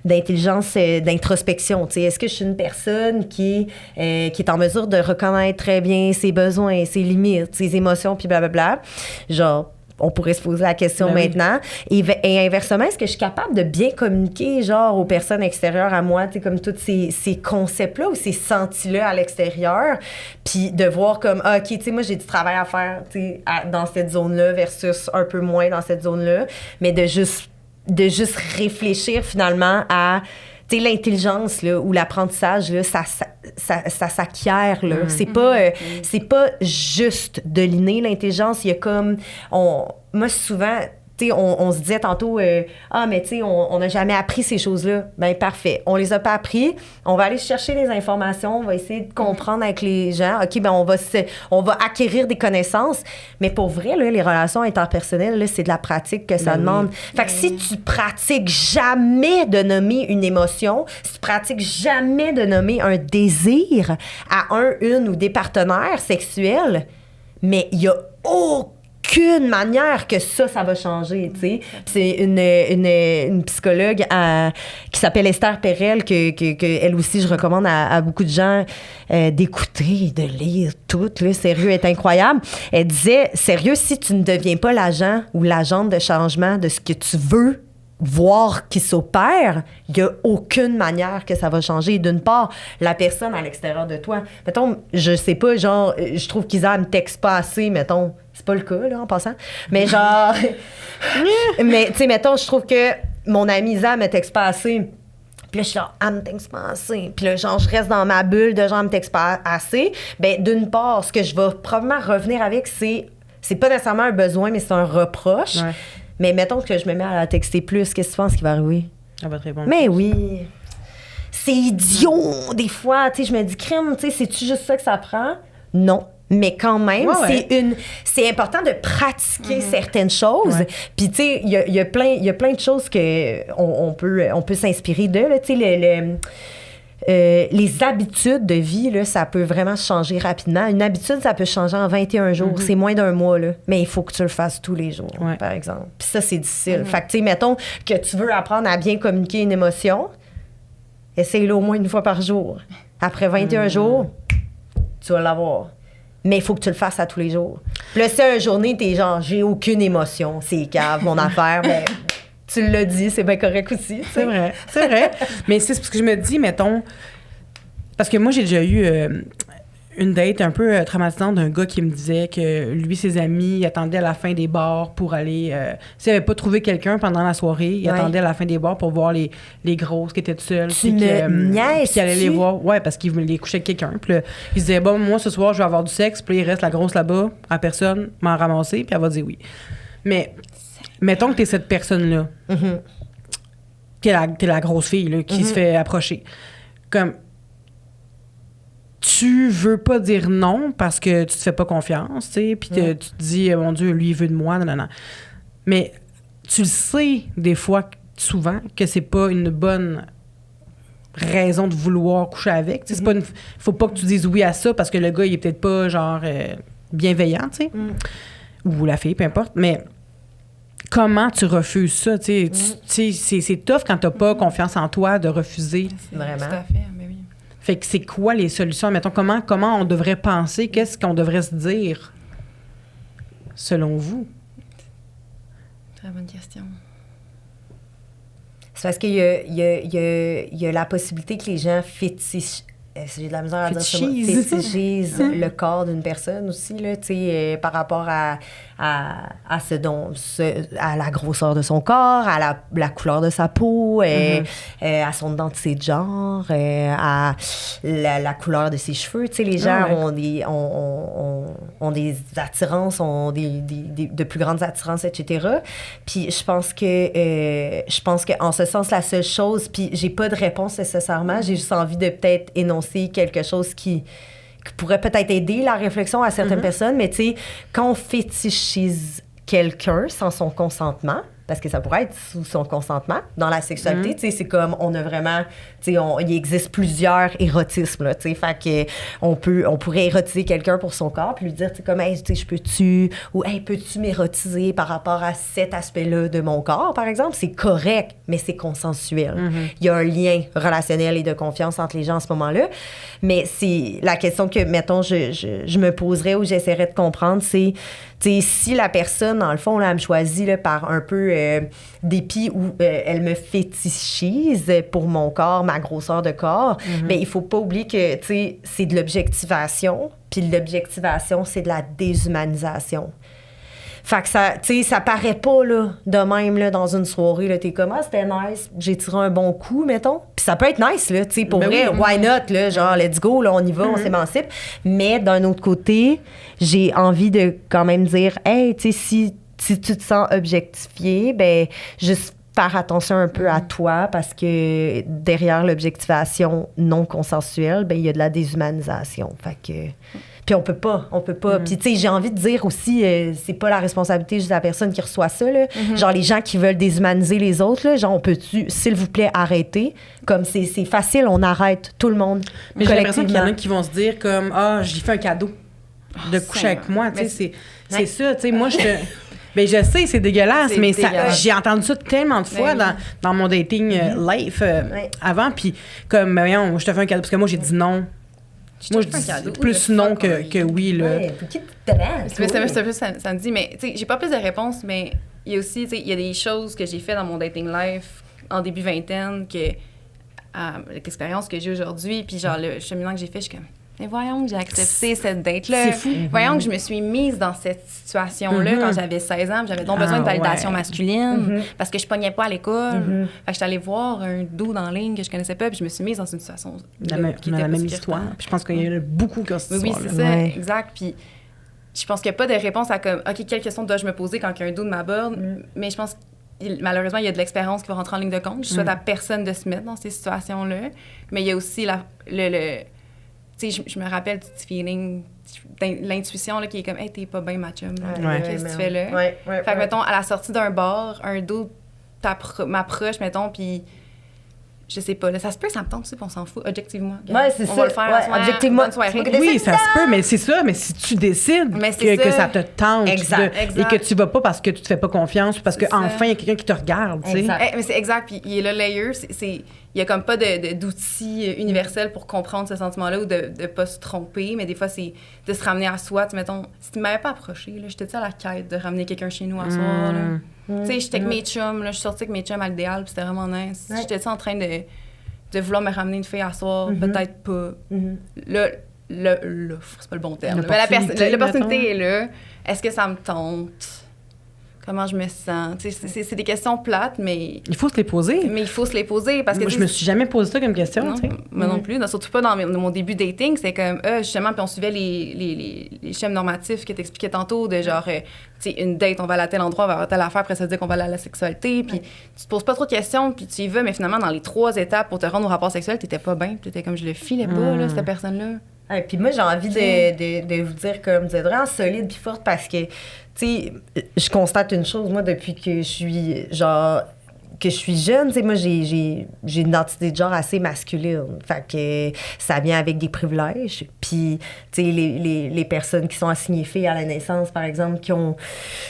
d'intelligence, d'introspection. Tu sais, est-ce que je suis une personne qui est en mesure de reconnaître très bien ses besoins, ses limites, ses émotions, puis blablabla? Genre, on pourrait se poser la question maintenant. Et inversement, est-ce que je suis capable de bien communiquer, genre, aux personnes extérieures à moi, tu sais, comme tous ces concepts-là ou ces sentis-là à l'extérieur, puis de voir comme, OK, tu sais, moi, j'ai du travail à faire, tu sais, dans cette zone-là versus un peu moins dans cette zone-là, mais de juste réfléchir finalement à... Tu sais, l'intelligence, là, ou l'apprentissage, là, ça s'acquiert, là. C'est pas juste de l'inné, l'intelligence. Il y a comme... Moi, souvent... Tu sais, on se disait tantôt, mais tu sais, on n'a jamais appris ces choses-là. Bien, parfait. On les a pas appris. On va aller chercher les informations. On va essayer de comprendre avec les gens. OK, bien, on va acquérir des connaissances. Mais pour vrai, là, les relations interpersonnelles, là, c'est de la pratique que ça demande. Fait que si tu pratiques jamais de nommer une émotion, si tu pratiques jamais de nommer un désir à une ou des partenaires sexuels, mais il y a aucune manière que ça va changer, tu sais. C'est une psychologue qui s'appelle Esther Perel, que elle aussi, je recommande à beaucoup de gens d'écouter, de lire tout, là, sérieux, est incroyable. Elle disait, sérieux, si tu ne deviens pas l'agent ou l'agente de changement de ce que tu veux voir qui s'opère, il n'y a aucune manière que ça va changer. D'une part, la personne à l'extérieur de toi. Mettons, je sais pas, genre, je trouve qu'Isa me texte pas assez, mettons. C'est pas le cas, là, en passant. Mais genre... mais, tu sais, mettons, je trouve que mon amie Isa me texte pas assez. Puis là, je suis là, elle me texte pas assez. Puis là, genre, je reste dans ma bulle de genre, elle me texte pas assez. Bien, d'une part, ce que je vais probablement revenir avec, c'est pas nécessairement un besoin, mais c'est un reproche. Ouais. Mais mettons que je me mets à la texter plus, qu'est-ce que tu penses qui va arriver? Elle va te répondre. Mais oui! C'est idiot, des fois. Tu sais, je me dis, crime, tu sais, c'est-tu juste ça que ça prend? Non. Mais quand même, c'est important de pratiquer certaines choses. Puis, tu sais, il y a plein de choses qu'on peut s'inspirer de, là. Tu sais, les habitudes de vie, là, ça peut vraiment changer rapidement. Une habitude, ça peut changer en 21 jours. C'est moins d'un mois, là. Mais il faut que tu le fasses tous les jours, par exemple. Puis ça, c'est difficile. Fait que, tu sais, mettons que tu veux apprendre à bien communiquer une émotion, essaye-le au moins une fois par jour. Après 21 jours, tu vas l'avoir. Mais il faut que tu le fasses à tous les jours. Puis là, si une journée, t'es genre, j'ai aucune émotion, c'est cave, mon affaire, ben... Tu l'as dit, c'est bien correct aussi. C'est vrai. Mais c'est parce que je me dis, mettons... Parce que moi, j'ai déjà eu une date un peu traumatisante d'un gars qui me disait que lui, ses amis, ils attendaient à la fin des bars pour aller... s'il n'avait pas trouvé quelqu'un pendant la soirée, il attendait à la fin des bars pour voir les grosses qui étaient toutes seules. Tu me niaises, qui allaient les voir. Ouais, parce qu'ils voulaient les coucher avec quelqu'un. Puis là, il se disait, bon, moi, ce soir, je vais avoir du sexe. Puis il reste la grosse là-bas, à personne, m'en ramasser, puis elle va dire oui. Mais... Mettons que t'es cette personne-là. T'es la grosse fille là, qui se fait approcher. Comme, tu veux pas dire non parce que tu te fais pas confiance, tu sais, puis tu te dis, mon Dieu, lui, il veut de moi, non. Mais tu le sais, des fois, souvent, que c'est pas une bonne raison de vouloir coucher avec. C'est pas faut pas que tu dises oui à ça parce que le gars, il est peut-être pas, genre, bienveillant, tu sais. Ou la fille, peu importe. Mais... Comment tu refuses ça? C'est tough quand t'as pas confiance en toi de refuser. Vraiment. Tout à fait, mais oui. Fait que c'est quoi les solutions? Mettons, comment on devrait penser? Qu'est-ce qu'on devrait se dire, selon vous? Très bonne question. C'est parce qu'il y a la possibilité que les gens j'ai de la misère à dire ça, Fétichise. fétichise le corps d'une personne aussi, là, tu sais, par rapport à la grosseur de son corps, à la couleur de sa peau, à son identité de genre, à la couleur de ses cheveux. Tu sais, les gens ont des attirances, ont de plus grandes attirances, etc. Puis je pense qu'en ce sens, la seule chose, puis j'ai pas de réponse nécessairement, j'ai juste envie de peut-être énoncer quelque chose qui pourrait peut-être aider la réflexion à certaines personnes, mais tu sais, quand on fétichise quelqu'un sans son consentement, parce que ça pourrait être sous son consentement, dans la sexualité, tu sais, c'est comme, on a vraiment, tu sais, il existe plusieurs érotismes, là, tu sais, fait que on pourrait érotiser quelqu'un pour son corps, puis lui dire, tu sais, comme, hey, tu sais, peux-tu m'érotiser par rapport à cet aspect-là de mon corps, par exemple? C'est correct, mais c'est consensuel. Il y a un lien relationnel et de confiance entre les gens à ce moment-là, mais c'est la question que, mettons, je me poserais ou j'essaierais de comprendre, c'est, tu sais, si la personne, dans le fond, là, elle me choisit là, par un peu dépit ou elle me fétichise pour mon corps, ma grosseur de corps, mais il faut pas oublier que, tu sais, c'est de l'objectivation, puis l'objectivation, c'est de la déshumanisation. Fait que ça, tu sais, ça paraît pas, là, de même, là, dans une soirée, là, t'es comme, ah, c'était nice, j'ai tiré un bon coup, mettons. Puis ça peut être nice, là, tu sais, pour vrai, why not, là, genre, let's go, là, on y va, on s'émancipe. Mais d'un autre côté, j'ai envie de quand même dire, hey, tu sais, si tu te sens objectifié, ben juste faire attention un peu à toi parce que derrière l'objectivation non consensuelle, ben il y a de la déshumanisation. Fait que... Puis on peut pas. Puis tu sais, j'ai envie de dire aussi, c'est pas la responsabilité juste de la personne qui reçoit ça, là. Genre les gens qui veulent déshumaniser les autres, là, genre on peut-tu, s'il vous plaît, arrêter? Comme c'est facile, on arrête, tout le monde. Mais j'ai l'impression qu'il y en a qui vont se dire comme, ah, j'ai fait un cadeau de coucher avec moi, tu sais, c'est ça, tu sais, moi je te... Ben je sais, c'est dégueulasse, mais j'ai entendu ça tellement de fois dans mon dating life avant, puis comme, voyons, je te fais un cadeau, parce que moi j'ai dit non. Moi, je dis plus non que oui, là. Ouais, pour qui tu te rends? Ça me dit, mais tu sais, j'ai pas plus de réponses, mais il y a aussi, tu sais, il y a des choses que j'ai fait dans mon dating life en début vingtaine l'expérience que j'ai aujourd'hui, puis genre le cheminement que j'ai fait, je suis comme... Mais voyons que j'ai accepté cette date-là. C'est fou. Voyons que je me suis mise dans cette situation-là quand j'avais 16 ans. J'avais donc besoin de validation masculine parce que je pognais pas à l'école. Fait que j'étais allée voir un dude en ligne que je connaissais pas puis je me suis mise dans une situation qui était la même histoire. Puis je pense qu'il y en a beaucoup qui ont cette histoire-là. Oui, c'est ça, exact. Puis je pense qu'il n'y a pas de réponse à comme, OK, quelle question dois-je me poser quand un dude m'aborde? Mais je pense malheureusement, il y a de l'expérience qui va rentrer en ligne de compte. Je souhaite à personne de se mettre dans ces situations-là. Mais il y a aussi tu sais, je me rappelle du petit feeling, l'intuition là, qui est comme, hey, t'es pas bien ma chum, qu'est-ce que tu fais là? Fait que, mettons, à la sortie d'un bar, un dude m'approche, mettons, puis je sais pas, là, ça se peut, ça me tente aussi, puis on s'en fout, objectivement. Ouais, c'est ça. On va le faire, objectivement. Oui, ça se peut, mais c'est ça, mais si tu décides que ça te tente et que tu vas pas parce que tu te fais pas confiance, parce qu'enfin, il y a quelqu'un qui te regarde, tu sais. Mais c'est exact, puis il y a le layer, il y a comme pas d'outils universels pour comprendre ce sentiment-là ou de pas se tromper, mais des fois, c'est de se ramener à soi. Tu mettons, si tu m'avais pas approché, là, j'étais à la quête de ramener quelqu'un chez nous à soir, là. Tu sais, j'étais avec mes chums, là, je suis sortie avec mes chums à l'idéal, puis c'était vraiment nice. J'étais en train de vouloir me ramener une fille à soir, peut-être pas. L'offre, c'est pas le bon terme. Mais l'opportunité est là. Est-ce que ça me tente? Comment je me sens? C'est des questions plates, mais... Il faut se les poser. Mais il faut se les poser parce que... Moi, je me suis jamais posé ça comme question, non, tu sais. Moi non plus. Surtout pas dans mon début dating. C'est comme, justement, puis on suivait les schèmes normatifs que t'expliquais tantôt, de genre, tu sais, une date, on va à tel endroit, on va à telle affaire, après ça veut dire qu'on va aller à la sexualité, puis tu te poses pas trop de questions, puis tu y vas, mais finalement, dans les 3 étapes pour te rendre au rapport sexuel, t'étais pas bien, puis t'étais comme, je le filais pas, là, cette personne-là. Et puis moi, j'ai envie de vous dire comme vous êtes vraiment solide puis forte parce que, tu sais, je constate une chose, moi, depuis que je suis, genre, que je suis jeune, tu sais, moi, j'ai une identité de genre assez masculine. Fait que ça vient avec des privilèges. Puis, tu sais, les personnes qui sont assignées filles à la naissance, par exemple, qui ont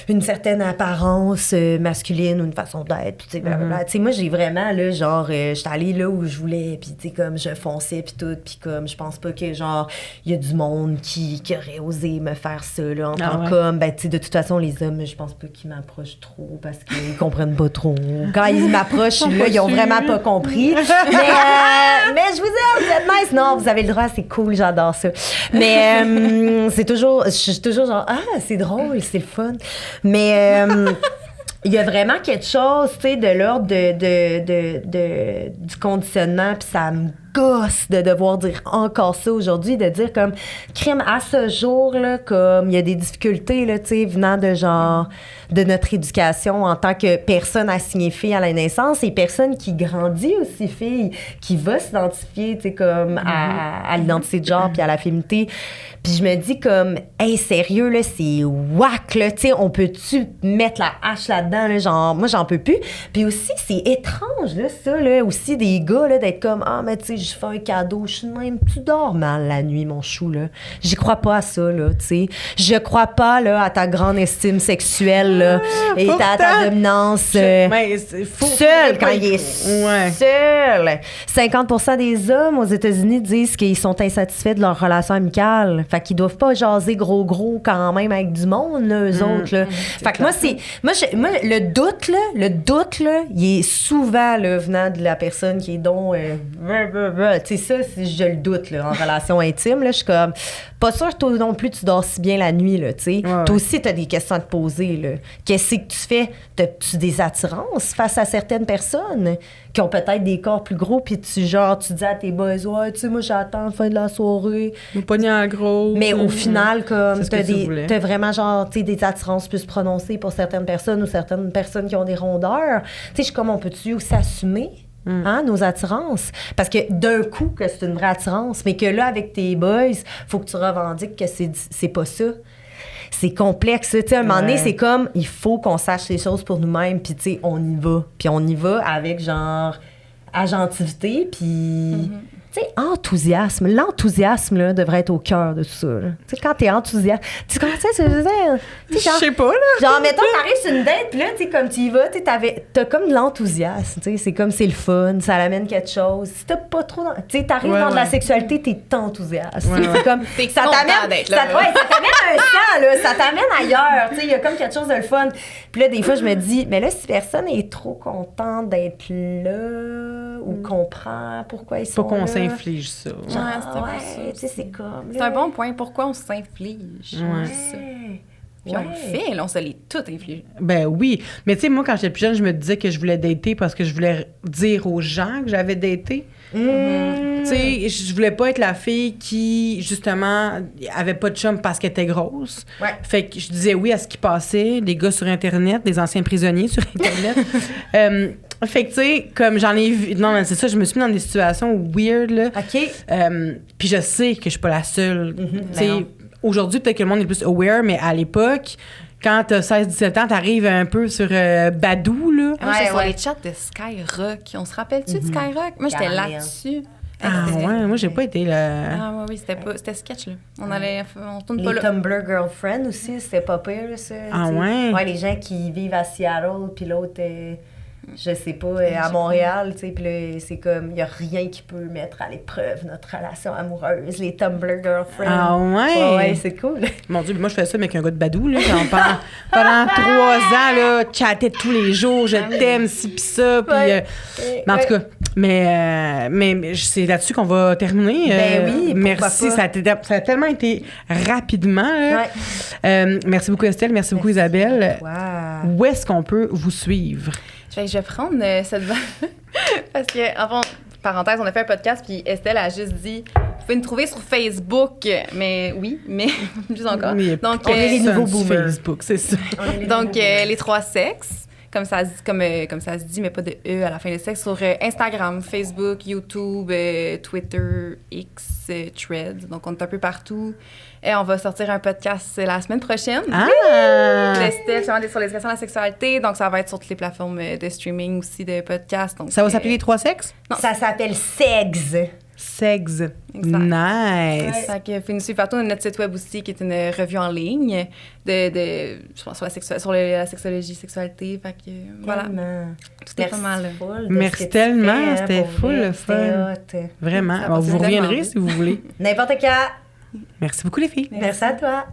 une certaine apparence masculine ou une façon d'être, puis tu sais, blablabla. Tu sais, moi, j'ai vraiment, là, genre, j'étais allée là où je voulais, puis tu sais, comme, je fonçais, puis tout, puis comme, je pense pas que, genre, il y a du monde qui aurait osé me faire ça, là, en tant qu'homme. Ben, tu sais, de toute façon, les hommes, je pense pas qu'ils m'approchent trop parce qu'ils comprennent pas trop. Quand ils m'approchent, là, ils ont vraiment pas compris. Mais je vous aime, vous êtes nice. Non, vous avez le droit, c'est cool, j'adore ça. Mais je suis toujours genre, c'est drôle, c'est le fun. Mais il y a vraiment quelque chose, tu sais, de l'ordre du conditionnement, puis ça me gosse de devoir dire encore ça aujourd'hui, de dire comme, crime, à ce jour, là, comme, il y a des difficultés, là, tu sais, venant de genre, de notre éducation en tant que personne assignée fille à la naissance et personne qui grandit aussi fille, qui va s'identifier, tu sais, comme, à l'identité de genre puis à la féminité. Puis je me dis comme, hey, sérieux, là, c'est whack, là, tu sais, on peut-tu mettre la hache là-dedans, là, genre, moi, j'en peux plus. Puis aussi, c'est étrange, là, ça, là, aussi, des gars, là, d'être comme, mais tu sais, je fais un cadeau, je suis de même, tu dors mal la nuit, mon chou, là. J'y crois pas à ça, là, tu sais. Je crois pas, là, à ta grande estime sexuelle, là, et ta dominance. Seul, quand il est seul. 50% des hommes aux États-Unis disent qu'ils sont insatisfaits de leur relation amicale. Fait qu'ils doivent pas jaser gros quand même avec du monde, là, eux autres, là. Fait que moi, le doute, là, il est souvent, là, venant de la personne qui est donc, tu sais, ça, je le doute, là, en relation intime, là, je suis comme, pas sûre que toi non plus, tu dors si bien la nuit, là, tu sais. Ouais. Toi aussi, t'as des questions à te poser, là. Qu'est-ce que tu fais? T'as-tu des attirances face à certaines personnes qui ont peut-être des corps plus gros, puis tu dis à tes boys, ouais, tu sais, moi, j'attends la fin de la soirée. Ou pogner en gros. Mais au final, comme, t'as vraiment, genre, tu sais, des attirances plus prononcées pour certaines personnes ou certaines personnes qui ont des rondeurs. Tu sais, je suis comme, on peut-tu aussi assumer? Nos attirances. Parce que d'un coup, que c'est une vraie attirance, mais que là, avec tes boys, faut que tu revendiques que c'est pas ça. C'est complexe. Tu sais, à un moment donné, c'est comme, il faut qu'on sache les choses pour nous-mêmes, puis tu sais, on y va. Puis on y va avec, genre, agentivité, puis... Tu sais, enthousiasme. L'enthousiasme, là, devrait être au cœur de tout ça. Tu sais, quand t'es enthousiaste... Tu comprends ça, je veux dire? Je sais pas, là. Genre, mettons, t'arrives sur une date, puis là, tu sais, comme tu y vas, t'as comme de l'enthousiasme, tu sais. C'est comme, c'est le fun, ça l'amène quelque chose. Si t'as pas trop... Tu sais, t'arrives dans de la sexualité, t'es enthousiaste. C'est comme... ça t'amène... ça t'amène un sang, là. Ça t'amène ailleurs. Tu sais, il y a comme quelque chose de le fun. Puis là, des fois, je me dis, mais là, si personne est trop contente d'être là ou comprend pourquoi ils sont là... Inflige ça. C'est comme... C'est un bon point. Pourquoi on s'inflige ça? Puis on le fait, là, on se l'est tout infligé. Ben oui. Mais tu sais, moi, quand j'étais plus jeune, je me disais que je voulais dater parce que je voulais dire aux gens que j'avais daté. Tu sais, je voulais pas être la fille qui, justement, avait pas de chum parce qu'elle était grosse. Fait que je disais oui à ce qui passait, des gars sur Internet, des anciens prisonniers sur Internet. Fait que, tu sais, comme j'en ai vu... Non, mais c'est ça, je me suis mis dans des situations weird, là. OK. Puis je sais que je suis pas la seule. Tu sais, aujourd'hui, peut-être que le monde est plus aware, mais à l'époque... Quand t'as 16-17 ans, t'arrives un peu sur Badoo, là. Moi, j'étais sur les chats de Skyrock. On se rappelle-tu de Skyrock? Moi, j'étais là-dessus. Moi, j'ai pas été là. Oui, c'était sketch, là. On tourne les pas là. Les Tumblr Girlfriend aussi, c'était pas pire, ça. Ouais, les gens qui vivent à Seattle, puis l'autre... je sais pas, à Montréal, tu sais, puis là, c'est comme, il y a rien qui peut mettre à l'épreuve notre relation amoureuse, les Tumblr Girlfriends. Ah ouais? Ouais, c'est cool. Mon Dieu, moi, je faisais ça avec un gars de Badou, là, pendant 3 ans, là, chattais tous les jours, je t'aime, ci pis ça, puis... mais en tout cas, mais c'est là-dessus qu'on va terminer. Ben oui, merci, ça a tellement été rapidement, là. Merci beaucoup, Estelle, merci beaucoup, Isabelle. Wow. Où est-ce qu'on peut vous suivre? Fait que je vais prendre cette parce que, enfin, parenthèse, on a fait un podcast, puis Estelle a juste dit « Vous pouvez nous trouver sur Facebook. » Mais oui, mais plus encore. Donc, on est les nouveaux boomers. Facebook, c'est ça. Donc, les 3 sexes, comme ça se dit, mais pas de E à la fin de sexe, sur Instagram, Facebook, YouTube, Twitter, X, Threads. Donc, on est un peu partout. Et on va sortir un podcast la semaine prochaine. D'Estelle, sur l'éducation à la sexualité. Donc, ça va être sur toutes les plateformes de streaming aussi, de podcasts. Donc, ça va s'appeler les 3 sexes? Non. Ça s'appelle SEGS. SEGS. Nice. Fait que vous nous suivre partout. Notre site web aussi, qui est une revue en ligne sur la sexologie, sexualité. Fait que voilà. Tout est pas mal. Merci tellement. C'était full le fun. Vraiment. Alors, vous reviendrez si vous voulez. N'importe quand. Merci beaucoup, les filles. Merci à toi.